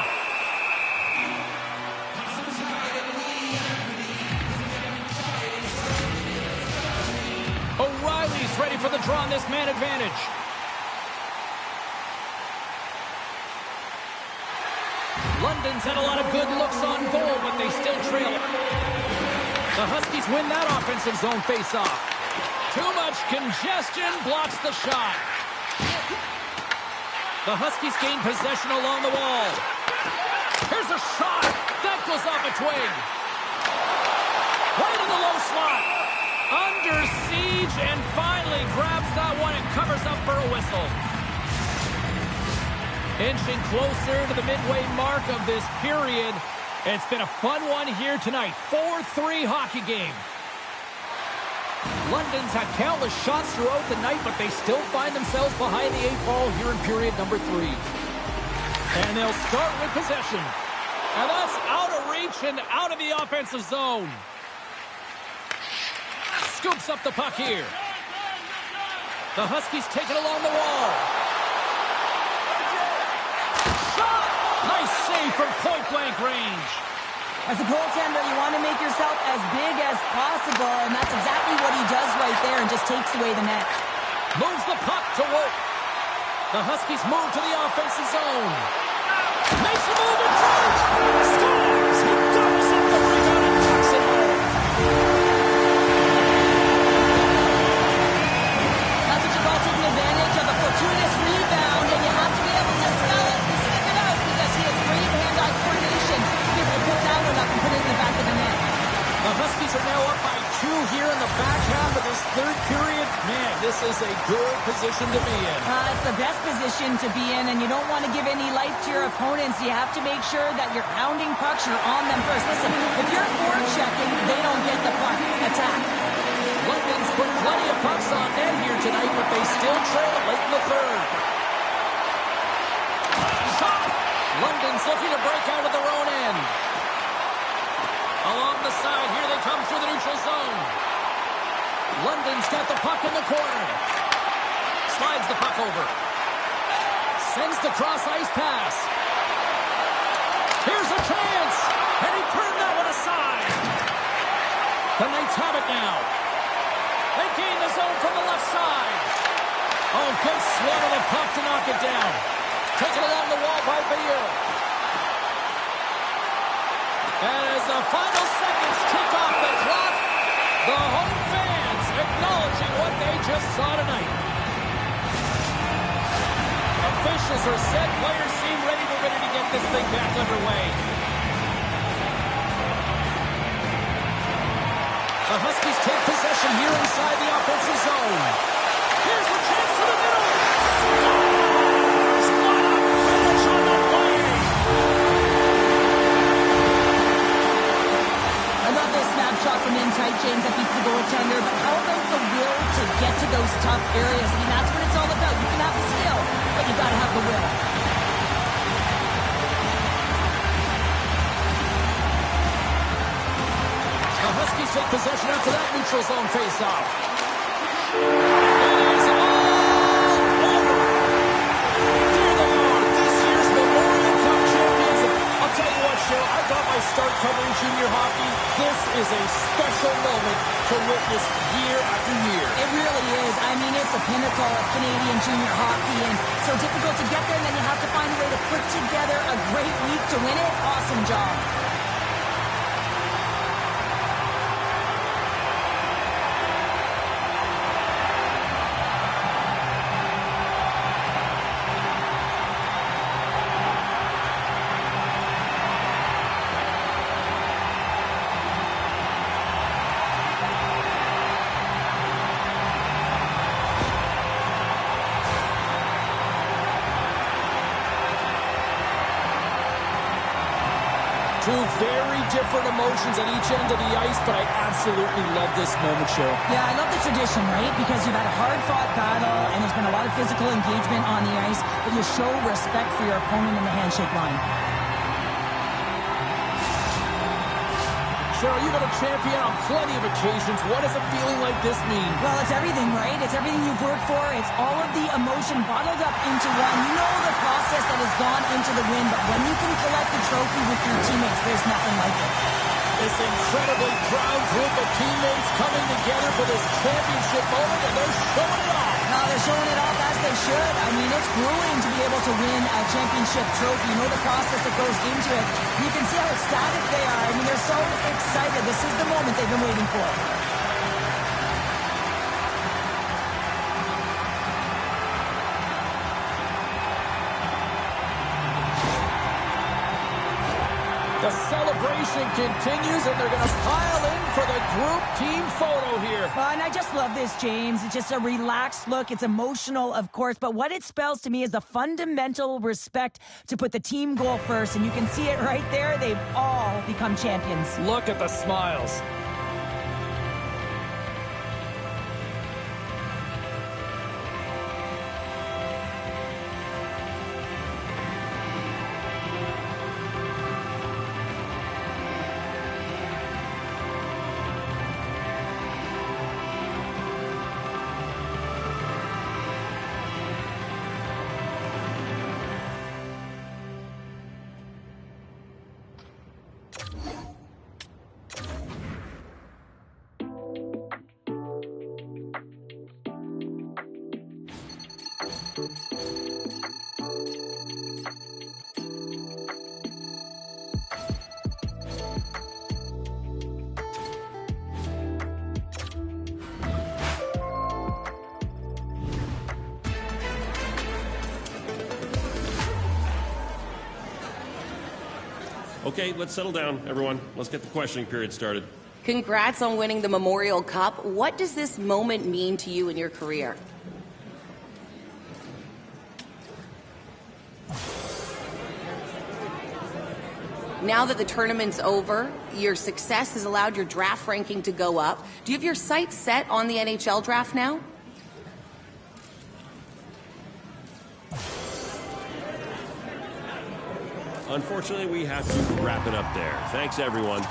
O'Reilly's ready for the draw on this man advantage. London's had a lot of good looks on goal, but they still trail it. The Huskies win that offensive zone faceoff. Too much congestion blocks the shot. The Huskies gain possession along the wall. Here's a shot. That goes off a twig. Right in the low slot. Under siege and finally grabs that one and covers up for a whistle. Inching closer to the midway mark of this period. It's been a fun one here tonight. 4-3 hockey game. London's had countless shots throughout the night, but they still find themselves behind the 8-ball here in period number 3. And they'll start with possession. And that's out of reach and out of the offensive zone. Scoops up the puck here. The Huskies take it along the wall. Shot! Nice save from point-blank range. As a goaltender, you want to make yourself as big as possible, and that's exactly what he does right there and just takes away the net. Moves the puck to work. The Huskies move to the offensive zone. Makes a move in front. Scores! He doubles up the rebound and tucks it home. That's what you call taking advantage of a fortuitous rebound, and you have to be able to smell it and sniff it out because he has great hand-eye coordination to be able to pick that one up and put it in the back of the net. The Huskies are now up by 2 here in the back half of this third period. Man, this is a good position to be in. It's the best position to be in, and you don't want to give any life to your opponents. You have to make sure that you're pounding pucks, you're on them first. Listen, if you're forechecking, they don't get the puck. Attack. London's put plenty of pucks on net here tonight, but they still trail late in the third. Shot! London's looking to break out of their own end. Along the side, here they come through the neutral zone. London's got the puck in the corner. Slides the puck over. Sends the cross-ice pass. Here's a chance! And he turned that one aside. The Knights have it now. They gain the zone from the left side. Oh, good swat of the puck to knock it down. Taken along the wall by Bayeux. As the final seconds tick off the clock, the home fans acknowledging what they just saw tonight. Officials are set. Players seem ready to get this thing back underway. The Huskies take possession here inside the offensive zone. Here's a chance to the middle. Scores! What a finish on the play! I love this snapshot from in tight, James, that beats the goaltender, but how about the will to get to those tough areas? I mean, that's what it's all about. You can have the skill, but you got to have the will. The Huskies take possession after that neutral zone face-off. It is all over. Here they are, this year's Memorial Cup champions. I'll tell you what, Cheryl, I got my start covering junior hockey. This is a special moment to witness year after year. It really is. I mean, it's a pinnacle of Canadian junior hockey, and so difficult to get there, and then you have to find a way to put together a great week to win it. Awesome job. Two very different emotions at each end of the ice, but I absolutely love this moment, Cheryl. Yeah, I love the tradition, right? Because you've had a hard-fought battle, and there's been a lot of physical engagement on the ice, but you show respect for your opponent in the handshake line. Cheryl, you've been a champion on plenty of occasions. What does a feeling like this mean? Well, it's everything, right? It's everything you've worked for. It's all of the emotion bottled up into one. You know the process that has gone into the win, but when you can collect the trophy with your teammates, there's nothing like it. This incredibly proud group of teammates coming together for this championship moment, and they're showing it off. No, they're showing it off as they should. I mean, it's grueling to be able to win a championship trophy. You know the process that goes into it. You can see how ecstatic they are. I mean, they're so excited. This is the moment they've been waiting for. The celebration continues, and they're going to pile in for the group team photo here. And I just love this, James. It's just a relaxed look. It's emotional, of course, but what it spells to me is the fundamental respect to put the team goal first, and you can see it right there. They've all become champions. Look at the smiles. Okay, let's settle down, everyone. Let's get the questioning period started. Congrats on winning the Memorial Cup. What does this moment mean to you in your career? Now that the tournament's over, your success has allowed your draft ranking to go up. Do you have your sights set on the NHL draft now? Unfortunately, we have to wrap it up there. Thanks, everyone.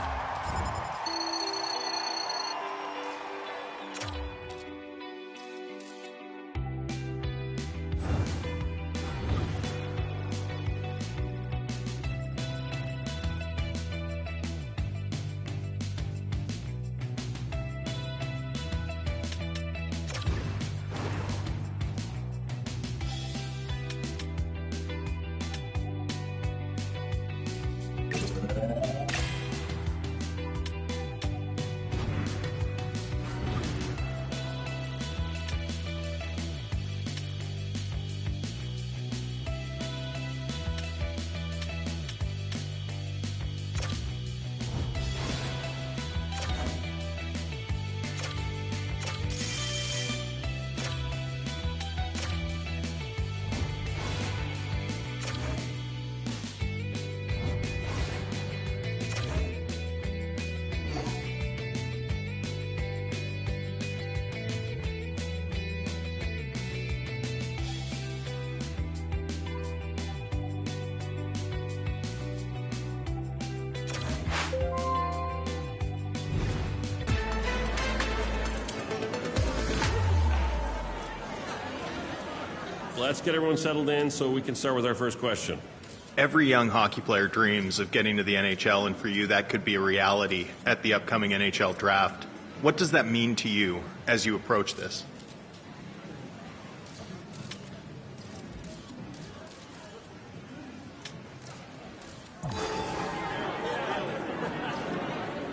Let's get everyone settled in so we can start with our first question. Every young hockey player dreams of getting to the NHL, and for you, that could be a reality at the upcoming NHL draft. What does that mean to you as you approach this?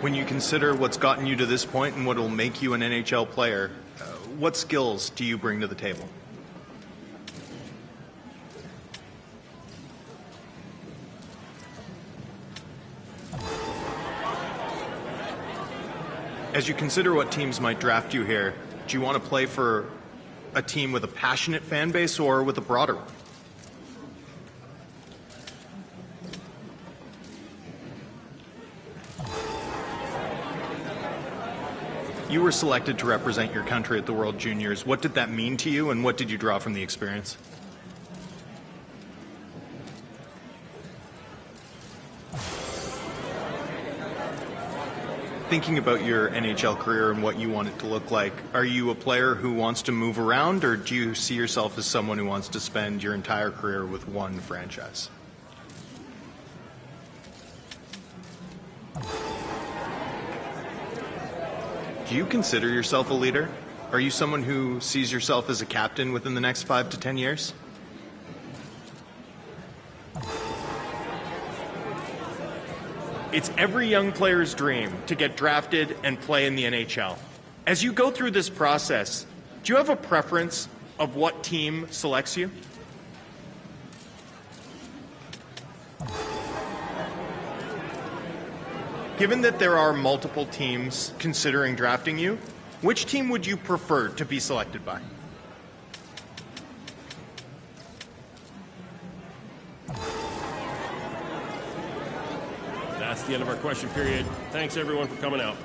When you consider what's gotten you to this point and what will make you an NHL player, what skills do you bring to the table? As you consider what teams might draft you here, do you want to play for a team with a passionate fan base or with a broader one? You were selected to represent your country at the World Juniors. What did that mean to you, and what did you draw from the experience? Thinking about your NHL career and what you want it to look like, are you a player who wants to move around, or do you see yourself as someone who wants to spend your entire career with one franchise? Do you consider yourself a leader? Are you someone who sees yourself as a captain within the next 5 to 10 years? It's every young player's dream to get drafted and play in the NHL. As you go through this process, do you have a preference of what team selects you? Given that there are multiple teams considering drafting you, which team would you prefer to be selected by? That's the end of our question period. Thanks, everyone, for coming out.